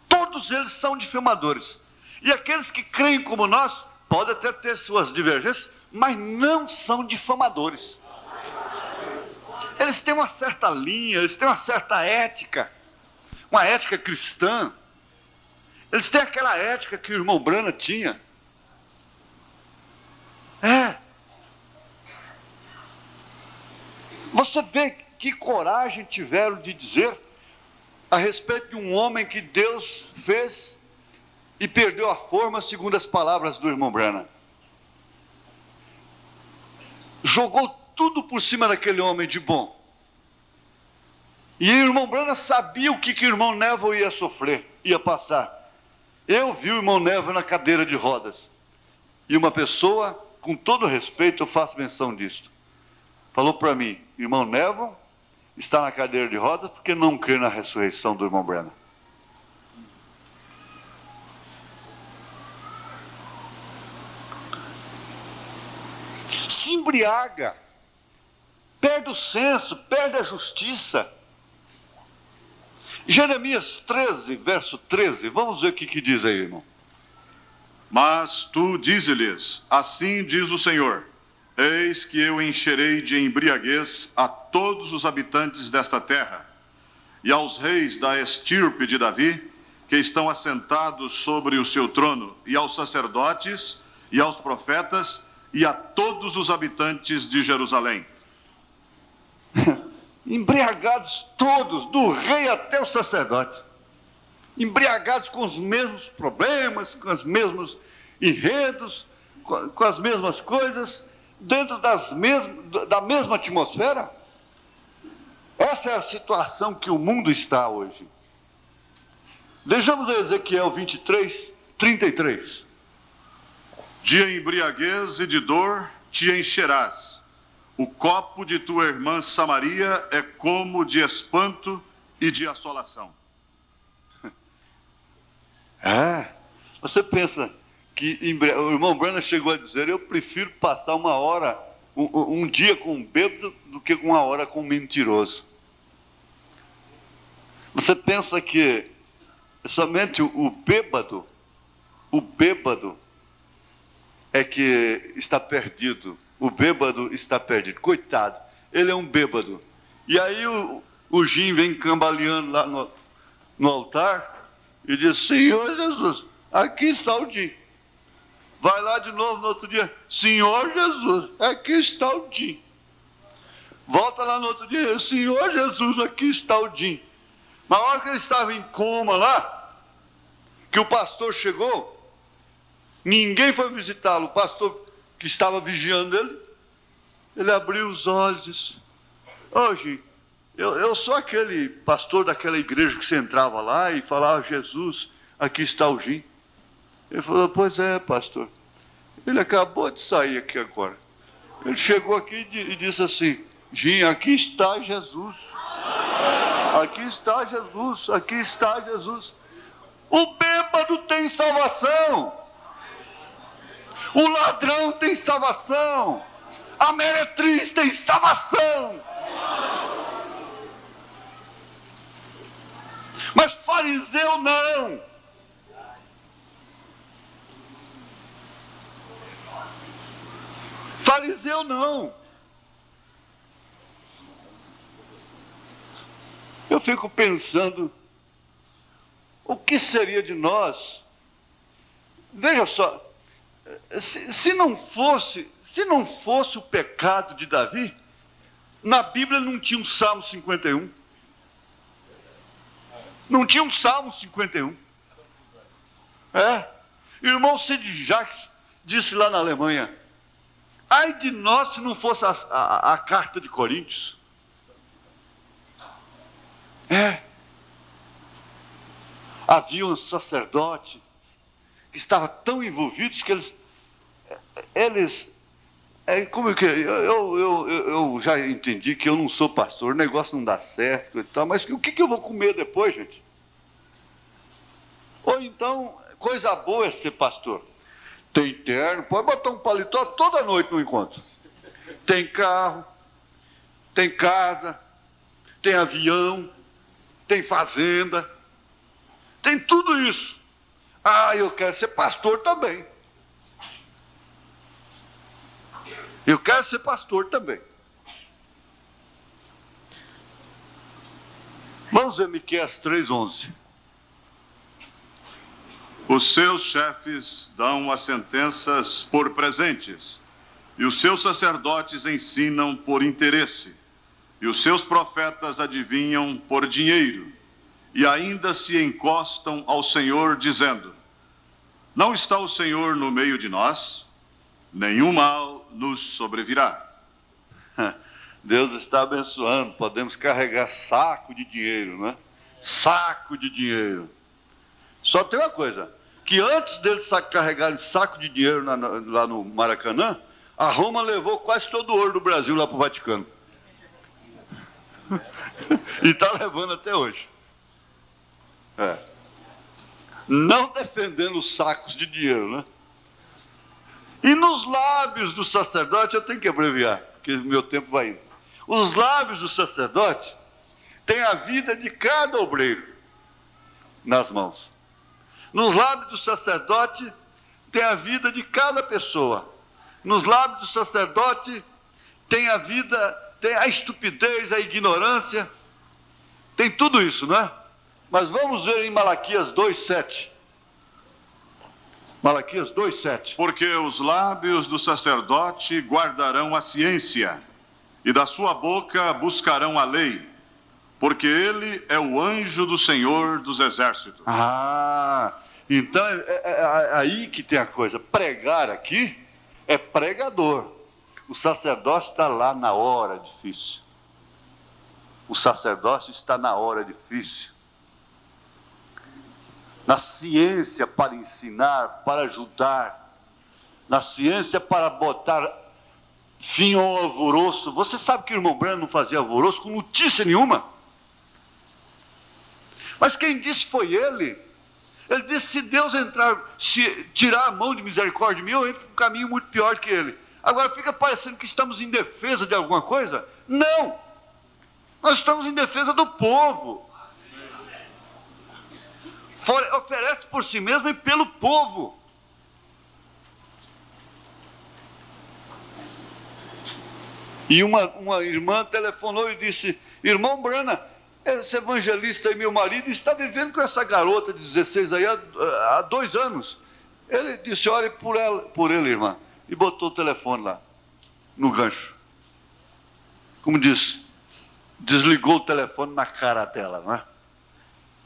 Todos eles são difamadores. E aqueles que creem como nós, podem até ter suas divergências, mas não são difamadores. Eles têm uma certa linha, eles têm uma certa ética, uma ética cristã. Eles têm aquela ética que o irmão Brana tinha. Você vê que coragem tiveram de dizer a respeito de um homem que Deus fez e perdeu a forma, segundo as palavras do irmão Brana. Jogou tudo por cima daquele homem de bom. E o irmão Brana sabia o que o irmão Neville ia sofrer, ia passar. Eu vi o irmão Neville na cadeira de rodas. E uma pessoa, com todo respeito, eu faço menção disto, falou para mim: irmão Neville está na cadeira de rodas porque não crê na ressurreição do irmão Brana. Se embriaga, perde o senso, perde a justiça. Jeremias 13, verso 13, vamos ver o que diz aí, irmão. Mas tu dize-lhes, assim diz o Senhor: eis que eu encherei de embriaguez a todos os habitantes desta terra, e aos reis da estirpe de Davi, que estão assentados sobre o seu trono, e aos sacerdotes, e aos profetas, e a todos os habitantes de Jerusalém. Embriagados todos, do rei até o sacerdote. Embriagados com os mesmos problemas, com os mesmos enredos, com as mesmas coisas, dentro da mesma atmosfera. Essa é a situação que o mundo está hoje. Vejamos a Ezequiel 23, 33. De embriaguez e de dor te encherás. O copo de tua irmã Samaria é como de espanto e de assolação. Você pensa que o irmão Brana chegou a dizer: eu prefiro passar uma hora, um dia com um bêbado, do que uma hora com um mentiroso. Você pensa que somente o bêbado é que está perdido. O bêbado está perdido. Coitado, ele é um bêbado. E aí o Jim vem cambaleando lá no altar e diz: Senhor Jesus, aqui está o Jim. Vai lá de novo no outro dia: Senhor Jesus, aqui está o Jim. Volta lá no outro dia: Senhor Jesus, aqui está o Jim. Mas na hora que ele estava em coma lá, que o pastor chegou, ninguém foi visitá-lo. O pastor que estava vigiando ele abriu os olhos e disse: Jim, eu sou aquele pastor daquela igreja que você entrava lá e falava: Jesus, aqui está o Jim. Ele falou: pois é, pastor, ele acabou de sair aqui agora. Ele chegou aqui e disse assim: Jim, aqui está Jesus. Aqui está Jesus, aqui está Jesus. O bêbado tem salvação. O ladrão tem salvação. A meretriz tem salvação. Mas fariseu não. Fariseu não. Eu fico pensando, o que seria de nós? Veja só, se não fosse o pecado de Davi, na Bíblia não tinha um Salmo 51. Não tinha um Salmo 51. Irmão Sid Jacques disse lá na Alemanha, ai de nós se não fosse a carta de Coríntios. Havia um sacerdote que estava tão envolvidos que eles como que eu já entendi que eu não sou pastor, o negócio não dá certo e tal, mas o que eu vou comer depois, gente? Ou então, coisa boa é ser pastor. Tem terno, pode botar um paletó toda noite no encontro. Tem carro, tem casa, tem avião, tem fazenda, tem tudo isso. Eu quero ser pastor também. Eu quero ser pastor também. Vamos ver Miqueias 3:11. Os seus chefes dão as sentenças por presentes, e os seus sacerdotes ensinam por interesse, e os seus profetas adivinham por dinheiro, e ainda se encostam ao Senhor, dizendo: não está o Senhor no meio de nós? Nenhum mal nos sobrevirá. Deus está abençoando, podemos carregar saco de dinheiro, não é? Saco de dinheiro. Só tem uma coisa, que antes deles carregarem saco de dinheiro lá no Maracanã, a Roma levou quase todo o ouro do Brasil lá para o Vaticano. E está levando até hoje. Não defendendo os sacos de dinheiro, né? E nos lábios do sacerdote, eu tenho que abreviar, porque meu tempo vai indo. Os lábios do sacerdote têm a vida de cada obreiro nas mãos. Nos lábios do sacerdote tem a vida de cada pessoa. Nos lábios do sacerdote tem a vida, tem a estupidez, a ignorância, tem tudo isso, não é? Mas vamos ver em Malaquias 2:7. Malaquias 2:7. Porque os lábios do sacerdote guardarão a ciência, e da sua boca buscarão a lei, porque ele é o anjo do Senhor dos exércitos. Então é aí que tem a coisa. Pregar aqui é pregador. O sacerdócio está lá na hora difícil. O sacerdócio está na hora difícil. Na ciência para ensinar, para ajudar. Na ciência para botar fim ao alvoroço. Você sabe que o irmão Branham não fazia alvoroço com notícia nenhuma? Mas quem disse foi ele. Ele disse, se Deus se tirar a mão de misericórdia de mim, eu entro por um caminho muito pior que ele. Agora fica parecendo que estamos em defesa de alguma coisa? Não! Nós estamos em defesa do povo. Oferece por si mesmo e pelo povo. E uma irmã telefonou e disse, irmão Brana, esse evangelista aí, meu marido, está vivendo com essa garota de 16 aí há 2 anos. Ele disse, ore por ele, irmã. E botou o telefone lá, no gancho. Como disse, desligou o telefone na cara dela, não é?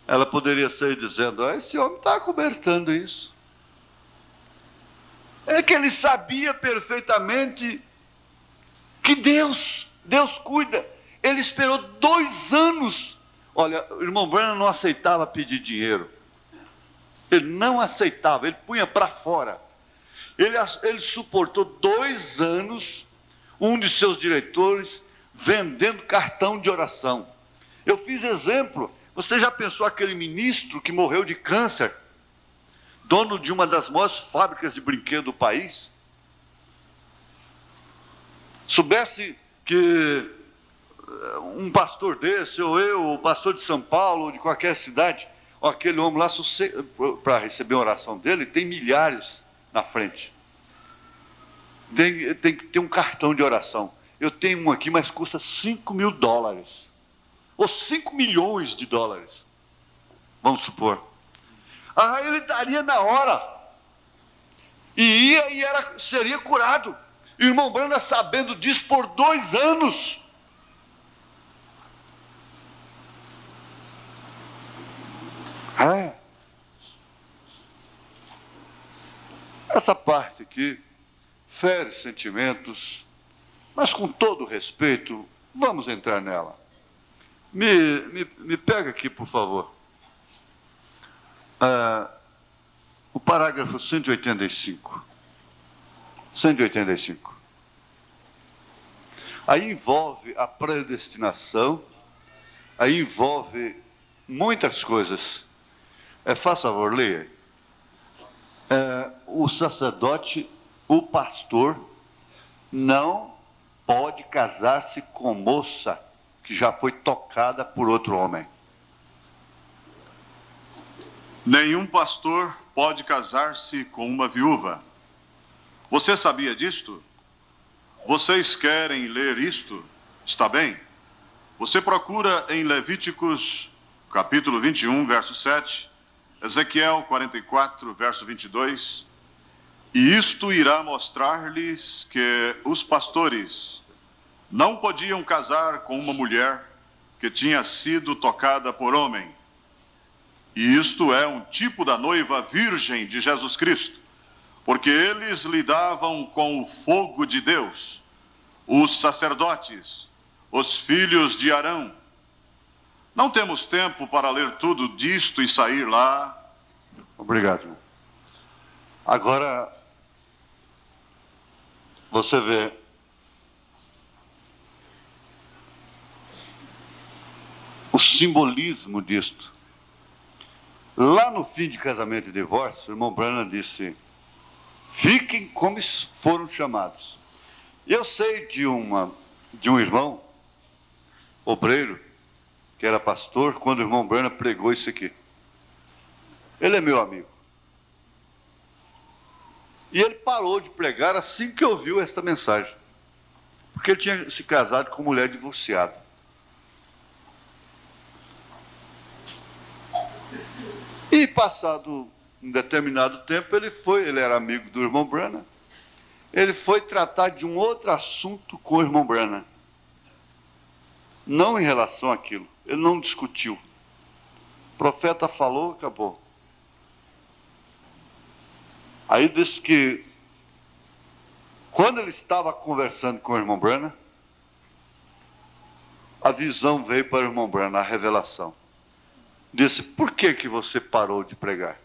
Ela poderia sair dizendo, esse homem está acobertando isso. É que ele sabia perfeitamente que Deus cuida. Ele esperou 2 anos. Olha, o irmão Branham não aceitava pedir dinheiro. Ele não aceitava, ele punha para fora. Ele suportou 2 anos, um de seus diretores, vendendo cartão de oração. Eu fiz exemplo Você já pensou aquele ministro que morreu de câncer, dono de uma das maiores fábricas de brinquedos do país? Soubesse que um pastor desse, ou eu, o pastor de São Paulo, ou de qualquer cidade, ou aquele homem lá, para receber a oração dele, tem milhares na frente. Tem que ter um cartão de oração. Eu tenho um aqui, mas custa $5.000. Ou 5 milhões de dólares. Vamos supor. Ele daria na hora. E ia seria curado. E o irmão Branham, sabendo disso por 2 anos. Essa parte aqui fere sentimentos, mas com todo respeito, vamos entrar nela. Me pega aqui, por favor. O parágrafo 185. 185. Aí envolve a predestinação, aí envolve muitas coisas. Faça favor, leia. O sacerdote, o pastor, não pode casar-se com moça que já foi tocada por outro homem. Nenhum pastor pode casar-se com uma viúva. Você sabia disto? Vocês querem ler isto? Está bem? Você procura em Levíticos, capítulo 21, verso 7, Ezequiel 44, verso 22, e isto irá mostrar-lhes que os pastores não podiam casar com uma mulher que tinha sido tocada por homem. E isto é um tipo da noiva virgem de Jesus Cristo, porque eles lidavam com o fogo de Deus, os sacerdotes, os filhos de Arão. Não temos tempo para ler tudo disto e sair lá. Obrigado, irmão. Agora, você vê, o simbolismo disto. Lá no fim de Casamento e Divórcio, o irmão Branham disse: fiquem como foram chamados. E eu sei de um irmão, obreiro, que era pastor, quando o irmão Branham pregou isso aqui. Ele é meu amigo. E ele parou de pregar assim que ouviu esta mensagem. Porque ele tinha se casado com mulher divorciada. E passado um determinado tempo, ele era amigo do irmão Branham, ele foi tratar de um outro assunto com o irmão Branham. Não em relação àquilo, ele não discutiu. O profeta falou, acabou. Aí disse que, quando ele estava conversando com o irmão Branham, a visão veio para o irmão Branham, a revelação. Disse: por que você parou de pregar?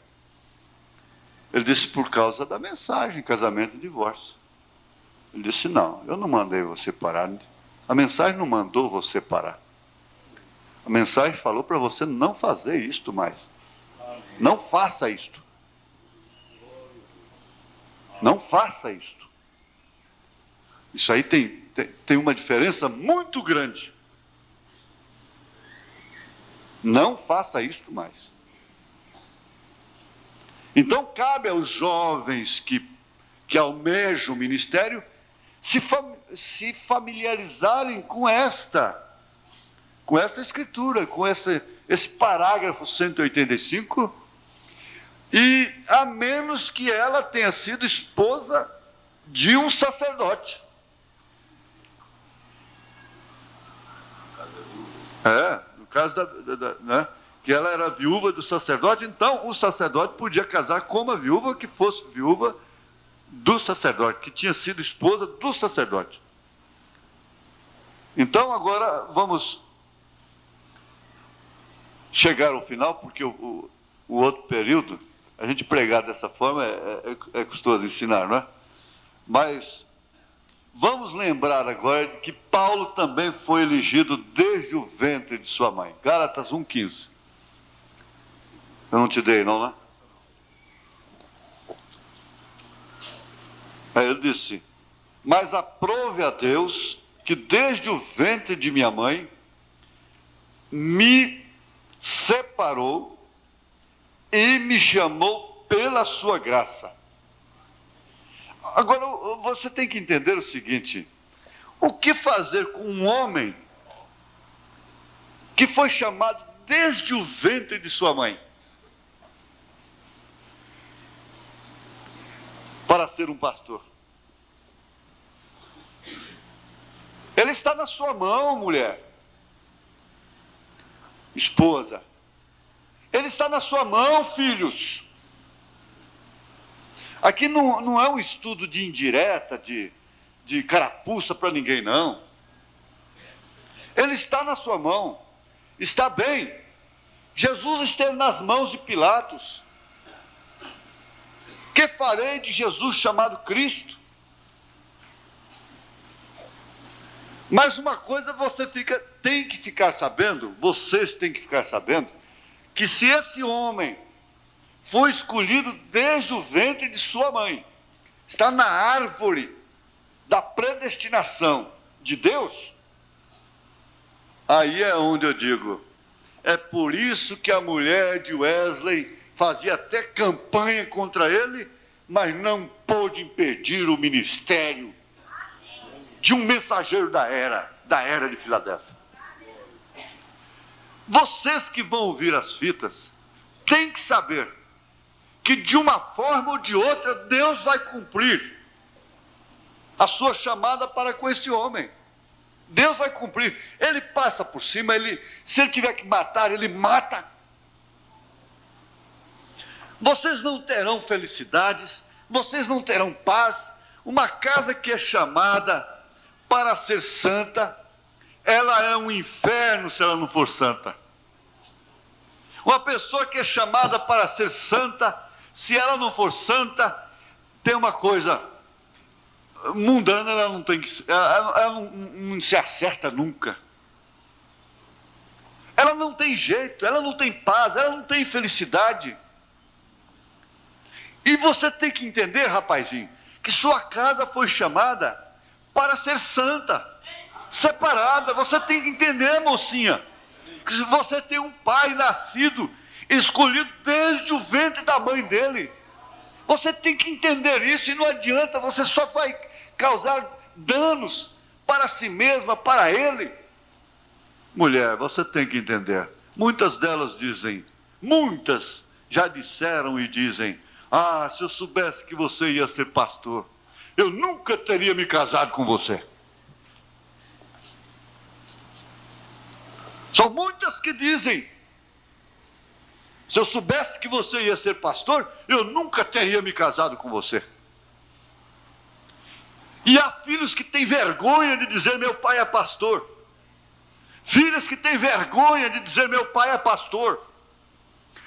Ele disse: por causa da mensagem, casamento e divórcio. Ele disse: não, eu não mandei você parar. A mensagem não mandou você parar. A mensagem falou para você não fazer isto mais. Não faça isto. Não faça isto. Isso aí tem uma diferença muito grande. Não faça isto mais. Então cabe aos jovens que almejam o ministério se familiarizarem com esta escritura, com esse parágrafo 185, e a menos que ela tenha sido esposa de um sacerdote. No caso né, que ela era viúva do sacerdote, então o sacerdote podia casar com uma viúva que fosse viúva do sacerdote, que tinha sido esposa do sacerdote. Então agora vamos chegar ao final, porque o outro período, a gente pregar dessa forma é custoso ensinar, não é? Mas vamos lembrar agora de que Paulo também foi elegido desde o ventre de sua mãe. Gálatas 1,15. Eu não te dei, não, né? Aí ele disse: mas aprove a Deus que desde o ventre de minha mãe me separou e me chamou pela sua graça. Agora, você tem que entender o seguinte: o que fazer com um homem que foi chamado desde o ventre de sua mãe para ser um pastor? Ele está na sua mão, mulher, esposa. Ele está na sua mão, filhos. Aqui não é um estudo de indireta, de carapuça para ninguém, não. Ele está na sua mão. Está bem. Jesus esteve nas mãos de Pilatos. Que farei de Jesus chamado Cristo? Mas uma coisa tem que ficar sabendo, vocês têm que ficar sabendo, que se esse homem foi escolhido desde o ventre de sua mãe, está na árvore da predestinação de Deus, aí é onde eu digo, é por isso que a mulher de Wesley fazia até campanha contra ele, mas não pôde impedir o ministério de um mensageiro da era de Filadélfia. Vocês que vão ouvir as fitas, têm que saber que de uma forma ou de outra, Deus vai cumprir a sua chamada para com esse homem. Deus vai cumprir. Ele passa por cima, se ele tiver que matar, ele mata. Vocês não terão felicidades, vocês não terão paz. Uma casa que é chamada para ser santa, ela é um inferno se ela não for santa. Uma pessoa que é chamada para ser santa, se ela não for santa, tem uma coisa mundana, ela não tem que, ela não se acerta nunca. Ela não tem jeito, ela não tem paz, ela não tem felicidade. E você tem que entender, rapazinho, que sua casa foi chamada para ser santa, separada. Você tem que entender, mocinha, que você tem um pai nascido, escolhido desde o ventre da mãe dele. Você tem que entender isso, e não adianta, você só vai causar danos para si mesma, para ele. Mulher, você tem que entender, muitas delas dizem, muitas já disseram e dizem: ah, se eu soubesse que você ia ser pastor, eu nunca teria me casado com você. São muitas que dizem: se eu soubesse que você ia ser pastor, eu nunca teria me casado com você. E há filhos que têm vergonha de dizer: meu pai é pastor. Filhas que têm vergonha de dizer: meu pai é pastor.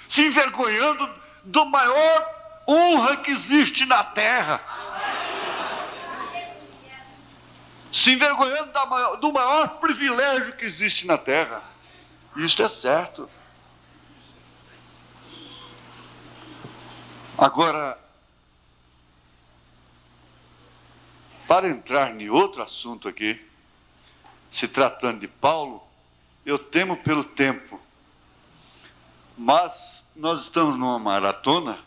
Se envergonhando do maior honra que existe na terra. Se envergonhando do maior privilégio que existe na terra. Isto é certo. Agora, para entrar em outro assunto aqui, se tratando de Paulo, eu temo pelo tempo, mas nós estamos numa maratona,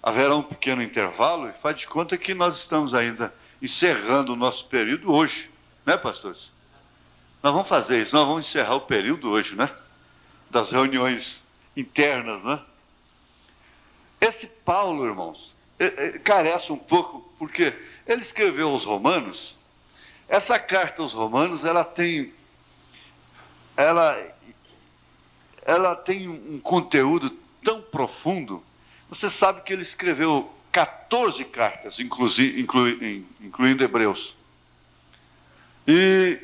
haverá um pequeno intervalo, e faz de conta que nós estamos ainda encerrando o nosso período hoje, né, pastores? Nós vamos fazer isso, nós vamos encerrar o período hoje, né? Das reuniões internas, né? Esse Paulo, irmãos, carece um pouco, porque ele escreveu aos Romanos. Essa carta aos Romanos, ela tem um conteúdo tão profundo. Você sabe que ele escreveu 14 cartas, incluindo Hebreus. E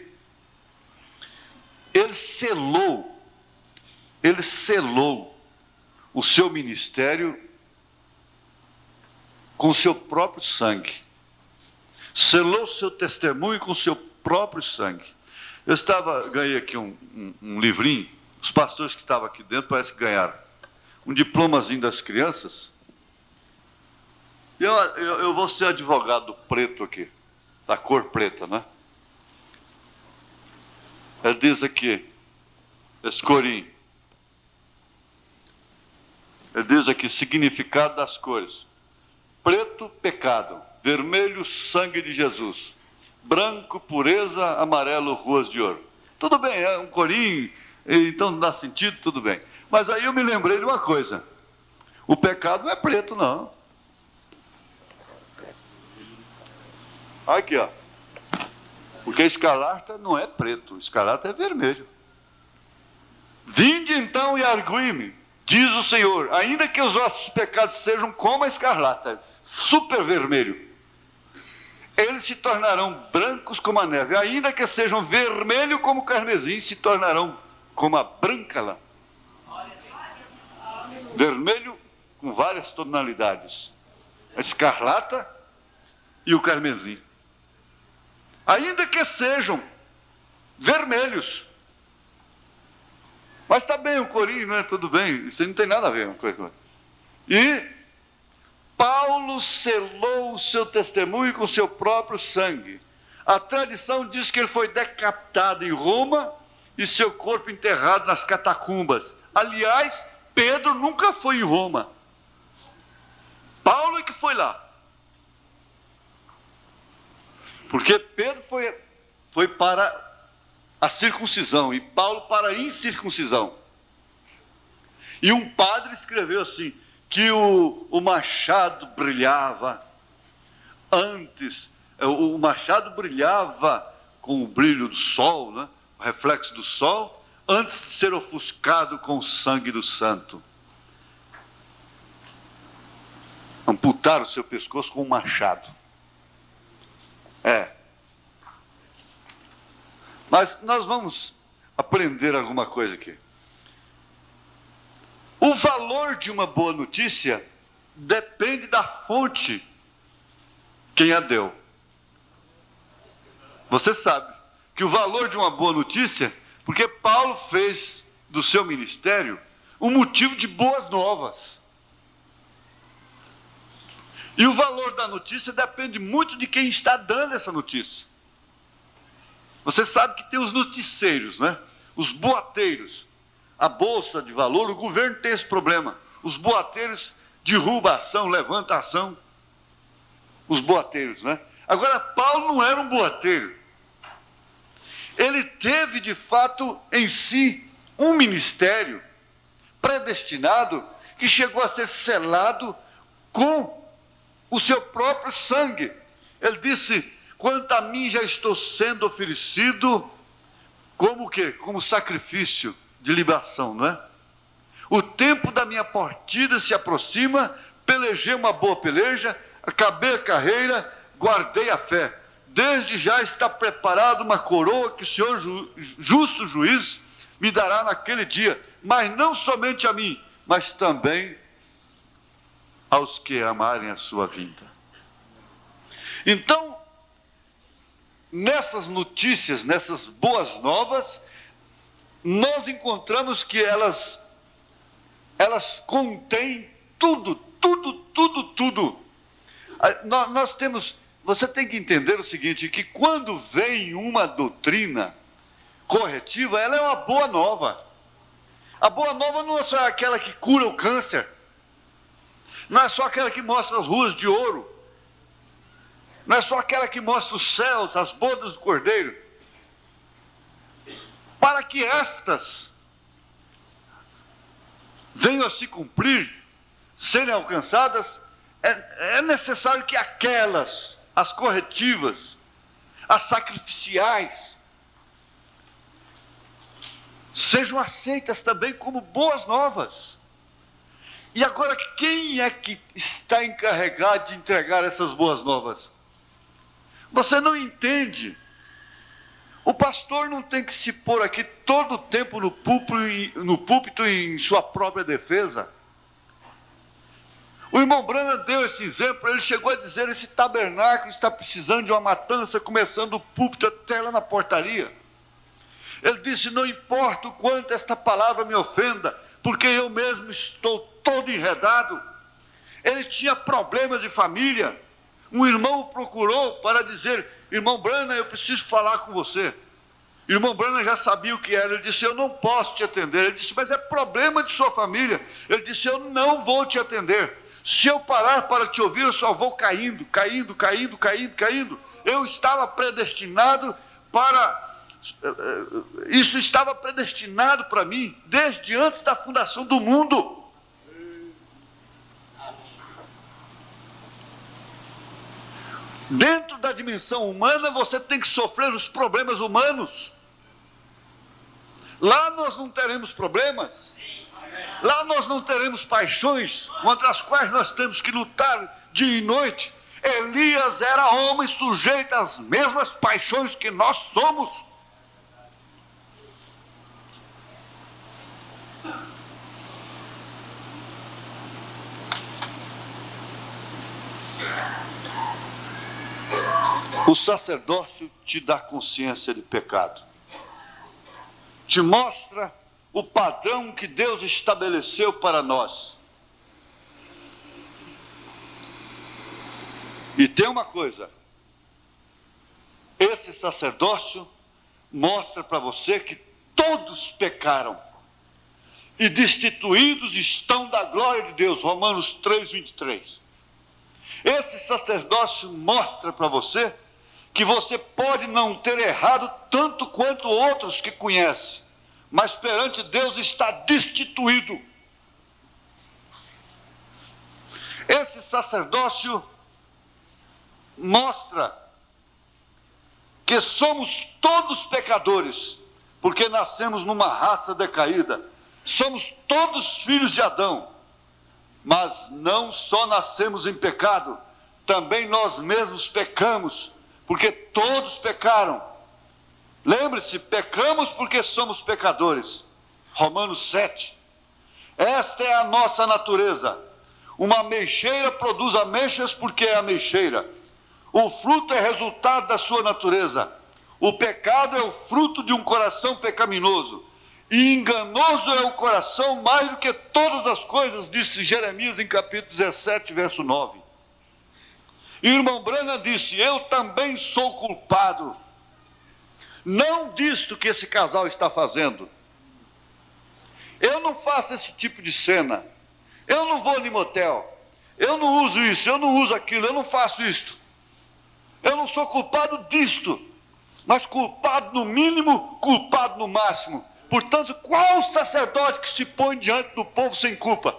ele selou o seu ministério com o seu próprio sangue. Selou o seu testemunho com o seu próprio sangue. Eu ganhei aqui um livrinho, os pastores que estavam aqui dentro parece que ganharam. um diplomazinho das crianças. Eu vou ser advogado preto aqui, da cor preta, né? Ele diz aqui, esse corinho. Ele diz aqui, significado das cores. Preto, pecado. Vermelho, sangue de Jesus. Branco, pureza. Amarelo, ruas de ouro. Tudo bem, é um corinho, então não dá sentido, tudo bem. Mas aí eu me lembrei de uma coisa. O pecado não é preto, não. Aqui, ó. Porque escarlata não é preto, escarlata é vermelho. Vinde então e argui-me, diz o Senhor, ainda que os vossos pecados sejam como a escarlata, super vermelho, eles se tornarão brancos como a neve, ainda que sejam vermelho como o carmesim, se tornarão como a branca lã. Vermelho com várias tonalidades, a escarlata e o carmesim. Ainda que sejam vermelhos. Mas está bem o corinho, né? Tudo bem, isso não tem nada a ver com coisa. E Paulo selou o seu testemunho com o seu próprio sangue. A tradição diz que ele foi decapitado em Roma e seu corpo enterrado nas catacumbas. Aliás, Pedro nunca foi em Roma. Paulo é que foi lá. Porque Pedro foi para a circuncisão e Paulo para a incircuncisão. E um padre escreveu assim, que o machado brilhava antes, o machado brilhava com o brilho do sol, né? O reflexo do sol, antes de ser ofuscado com o sangue do santo. Amputaram o seu pescoço com um machado. Mas nós vamos aprender alguma coisa aqui. O valor de uma boa notícia depende da fonte quem a deu. Você sabe que o valor de uma boa notícia, porque Paulo fez do seu ministério um motivo de boas novas. E o valor da notícia depende muito de quem está dando essa notícia. Você sabe que tem os noticeiros, né? Os boateiros. A bolsa de valor, o governo tem esse problema. Os boateiros derrubam a ação, levantam a ação. Os boateiros, né? Agora, Paulo não era um boateiro. Ele teve, de fato, em si, um ministério predestinado que chegou a ser selado com o seu próprio sangue. Ele disse, quanto a mim já estou sendo oferecido como o quê? Como sacrifício de libação, não é? O tempo da minha partida se aproxima, pelejei uma boa peleja, acabei a carreira, guardei a fé. Desde já está preparada uma coroa que o Senhor justo juiz me dará naquele dia, mas não somente a mim, mas também aos que amarem a sua vinda. Então, nessas notícias, nessas boas novas, nós encontramos que elas contêm tudo. Nós temos, você tem que entender o seguinte, que quando vem uma doutrina corretiva, ela é uma boa nova. A boa nova não é só aquela que cura o câncer, não é só aquela que mostra as ruas de ouro, não é só aquela que mostra os céus, as bodas do Cordeiro. Para que estas venham a se cumprir, serem alcançadas, é necessário que aquelas, as corretivas, as sacrificiais, sejam aceitas também como boas novas. E agora, quem é que está encarregado de entregar essas boas novas? Você não entende. O pastor não tem que se pôr aqui todo o tempo no púlpito em sua própria defesa. O irmão Branham deu esse exemplo, ele chegou a dizer, esse tabernáculo está precisando de uma matança, começando do púlpito até lá na portaria. Ele disse, não importa o quanto esta palavra me ofenda, porque eu mesmo estou todo enredado. Ele tinha problemas de família. Um irmão o procurou para dizer: irmão Branham, eu preciso falar com você. Irmão Branham já sabia o que era. Ele disse: eu não posso te atender. Ele disse: mas é problema de sua família. Ele disse: eu não vou te atender. Se eu parar para te ouvir, eu só vou caindo. Eu estava predestinado para... Isso estava predestinado para mim desde antes da fundação do mundo. Dentro da dimensão humana, você tem que sofrer os problemas humanos. Lá nós não teremos problemas. Lá nós não teremos paixões contra as quais nós temos que lutar dia e noite. Elias era homem sujeito às mesmas paixões que nós somos. O sacerdócio te dá consciência de pecado. Te mostra o padrão que Deus estabeleceu para nós. E tem uma coisa: esse sacerdócio mostra para você que todos pecaram e destituídos estão da glória de Deus. Romanos 3:23. Esse sacerdócio mostra para você que você pode não ter errado tanto quanto outros que conhece, mas perante Deus está destituído. Esse sacerdócio mostra que somos todos pecadores, porque nascemos numa raça decaída. Somos todos filhos de Adão, mas não só nascemos em pecado, também nós mesmos pecamos, porque todos pecaram. Lembre-se, pecamos porque somos pecadores. Romanos 7. Esta é a nossa natureza. Uma ameixeira produz ameixas porque é ameixeira. O fruto é resultado da sua natureza. O pecado é o fruto de um coração pecaminoso. E enganoso é o coração mais do que todas as coisas, disse Jeremias em capítulo 17, verso 9. E o irmão Branham disse: eu também sou culpado, não disto que esse casal está fazendo. Eu não faço esse tipo de cena. Eu não vou no motel. Eu não uso isso, eu não uso aquilo, eu não faço isto. Eu não sou culpado disto, mas culpado no mínimo, culpado no máximo. Portanto, qual o sacerdote que se põe diante do povo sem culpa?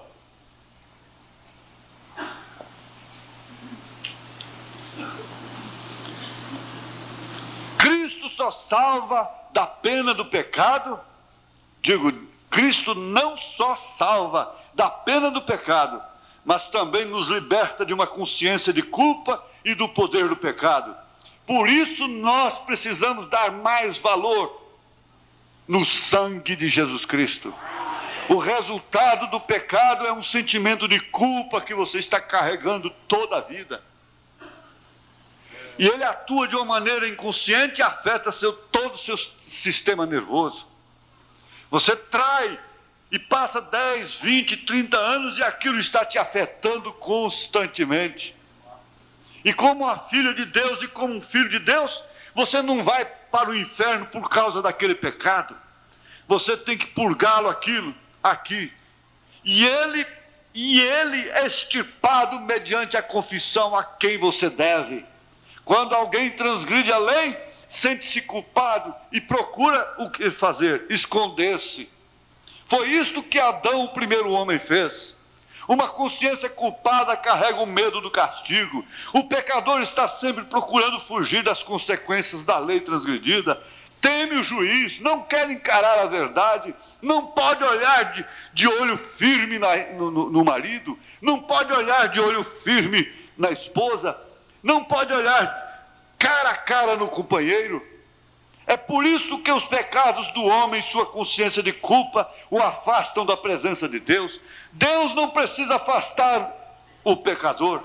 Cristo só salva da pena do pecado. Digo, Cristo não só salva da pena do pecado, mas também nos liberta de uma consciência de culpa e do poder do pecado. Por isso nós precisamos dar mais valor no sangue de Jesus Cristo. O resultado do pecado é um sentimento de culpa que você está carregando toda a vida. E ele atua de uma maneira inconsciente e afeta todo o seu sistema nervoso. Você trai e passa 10, 20, 30 anos e aquilo está te afetando constantemente. E como uma filha de Deus e como um filho de Deus, você não vai para o inferno por causa daquele pecado. Você tem que purgá-lo aqui. E ele é extirpado mediante a confissão a quem você deve. Quando alguém transgride a lei, sente-se culpado e procura o que fazer? Esconder-se. Foi isto que Adão, o primeiro homem, fez. Uma consciência culpada carrega o medo do castigo. O pecador está sempre procurando fugir das consequências da lei transgredida. Teme o juiz, não quer encarar a verdade, não pode olhar de olho firme no marido, não pode olhar de olho firme na esposa, não pode olhar cara a cara no companheiro. É por isso que os pecados do homem, sua consciência de culpa, o afastam da presença de Deus. Deus não precisa afastar o pecador.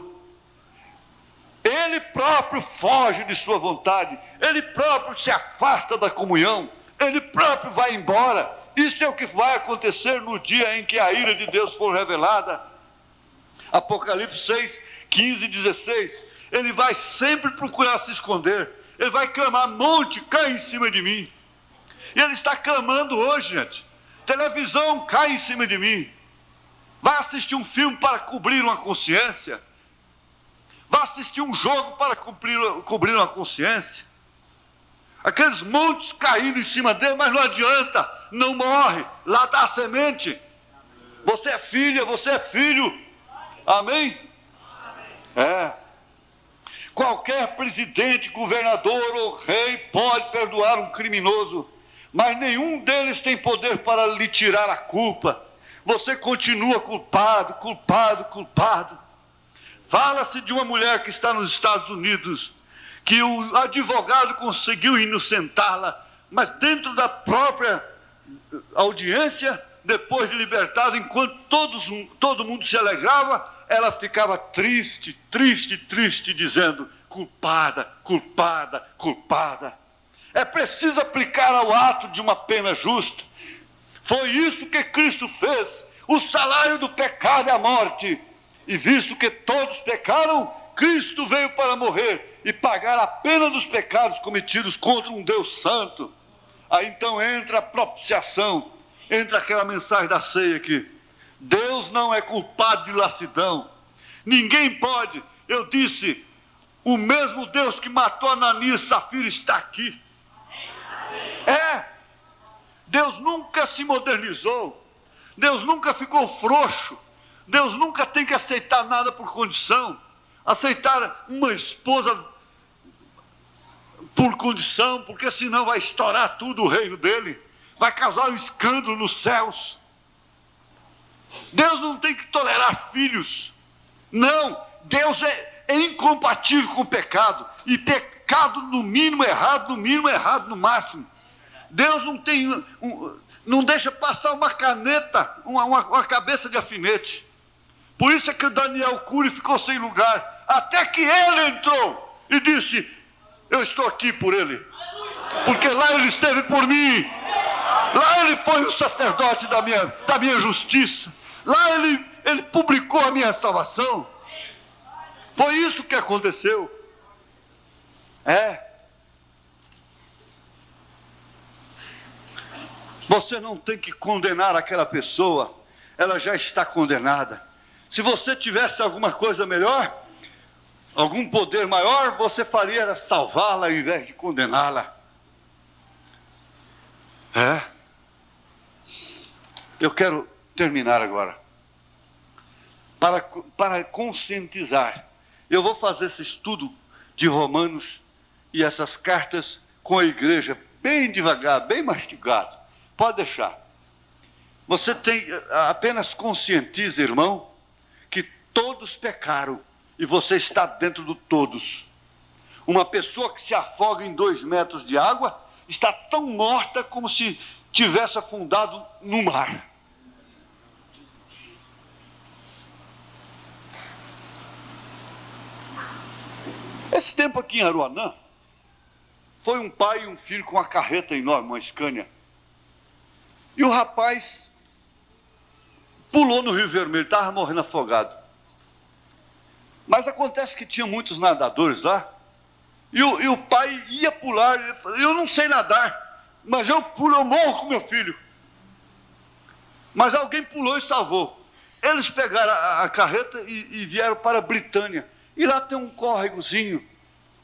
Ele próprio foge de sua vontade, ele próprio se afasta da comunhão, ele próprio vai embora Isso é o que vai acontecer no dia em que a ira de Deus for revelada. Apocalipse 6, 15 e 16. Ele vai sempre procurar se esconder. Ele vai clamar: monte, cai em cima de mim. E ele está clamando hoje, gente. Televisão, cai em cima de mim. Vai assistir um filme para cobrir uma consciência. Vai assistir um jogo para cobrir uma consciência. Aqueles montes caindo em cima dele, mas não adianta, não morre. Lá está a semente. Você é filha, você é filho. Amém? É. Qualquer presidente, governador ou rei pode perdoar um criminoso, mas nenhum deles tem poder para lhe tirar a culpa. Você continua culpado, culpado, culpado. Fala-se de uma mulher que está nos Estados Unidos, que o advogado conseguiu inocentá-la, mas dentro da própria audiência, depois de libertada, enquanto todo mundo se alegrava, ela ficava triste, triste, triste, dizendo: culpada, culpada, culpada. É preciso aplicar ao ato de uma pena justa. Foi isso que Cristo fez. O salário do pecado é a morte. E visto que todos pecaram, Cristo veio para morrer e pagar a pena dos pecados cometidos contra um Deus santo. Aí então entra a propiciação, entra aquela mensagem da ceia aqui. Deus não é culpado de lassidão. Ninguém pode. Eu disse, o mesmo Deus que matou Ananias e Safira está aqui. É. Deus nunca se modernizou. Deus nunca ficou frouxo. Deus nunca tem que aceitar nada por condição. Aceitar uma esposa por condição, porque senão vai estourar tudo o reino dele. Vai causar um escândalo nos céus. Deus não tem que tolerar filhos. Não, Deus é incompatível com o pecado. E pecado no mínimo errado no máximo. Deus não deixa passar uma caneta, uma cabeça de alfinete. Por isso é que o Daniel Cury ficou sem lugar, até que ele entrou e disse: eu estou aqui por ele, porque lá ele esteve por mim, lá ele foi o sacerdote da minha justiça, lá ele publicou a minha salvação. Foi isso que aconteceu. Você não tem que condenar aquela pessoa, ela já está condenada. Se você tivesse alguma coisa melhor, algum poder maior, você faria era salvá-la ao invés de condená-la. Eu quero terminar agora. Para conscientizar, eu vou fazer esse estudo de Romanos e essas cartas com a igreja bem devagar, bem mastigado. Pode deixar. Você apenas conscientiza, irmão, que todos pecaram e você está dentro do todos. Uma pessoa que se afoga em 2 metros de água está tão morta como se tivesse afundado no mar. Esse tempo aqui em Aruanã, foi um pai e um filho com uma carreta enorme, uma Scania. E o rapaz pulou no Rio Vermelho, estava morrendo afogado. Mas acontece que tinha muitos nadadores lá, e o pai ia pular, ele falou: eu não sei nadar, mas eu pulo, eu morro com meu filho. Mas alguém pulou e salvou. Eles pegaram a carreta e vieram para Britânia. E lá tem um córregozinho,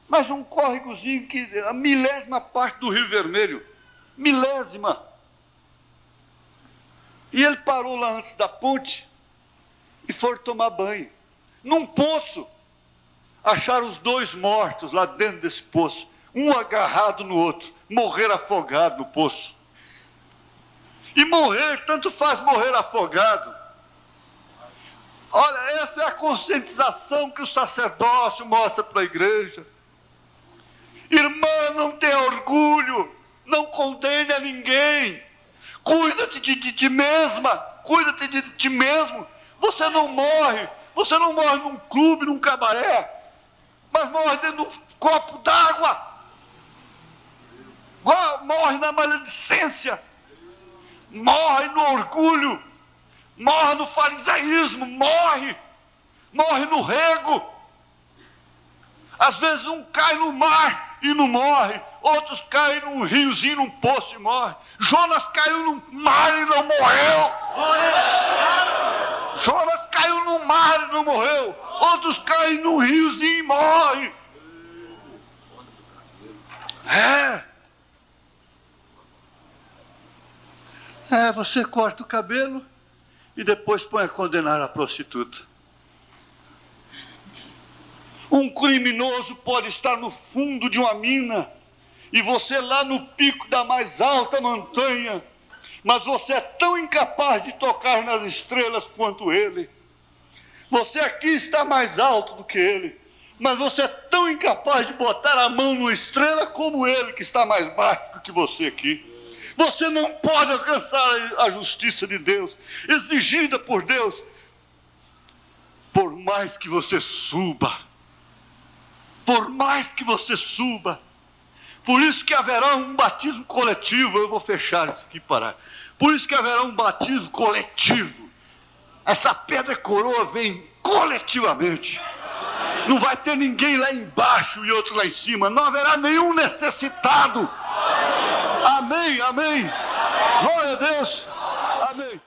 mas um córregozinho que é a milésima parte do Rio Vermelho. Milésima. E ele parou lá antes da ponte e foi tomar banho. Num poço, acharam os 2 mortos lá dentro desse poço, um agarrado no outro, morreram afogado no poço. E morrer, tanto faz morrer afogado. Olha, essa é a conscientização que o sacerdócio mostra para a igreja. Irmã, não tenha orgulho, não condene a ninguém. Cuida-te de ti mesma, cuida-te de ti mesmo. Você não morre num clube, num cabaré, mas morre dentro de um copo d'água. Morre na maledicência, morre no orgulho, morre no farisaísmo, morre no rego. Às vezes um cai no mar e não morre, outros caem num riozinho, num poço e morre. Jonas caiu no mar e não morreu. Jonas caiu no mar e não morreu. Outros caem num riozinho e morrem. Você corta o cabelo e depois põe a condenar a prostituta. Um criminoso pode estar no fundo de uma mina e você lá no pico da mais alta montanha, mas você é tão incapaz de tocar nas estrelas quanto ele. Você aqui está mais alto do que ele, mas você é tão incapaz de botar a mão numa estrela como ele, que está mais baixo do que você aqui. Você não pode alcançar a justiça de Deus, exigida por Deus, por mais que você suba. Por mais que você suba. Por isso que haverá um batismo coletivo. Eu vou fechar isso aqui e parar. Por isso que haverá um batismo coletivo. Essa pedra coroa vem coletivamente. Não vai ter ninguém lá embaixo e outro lá em cima. Não haverá nenhum necessitado. Amém, amém. Glória a Deus. Amém.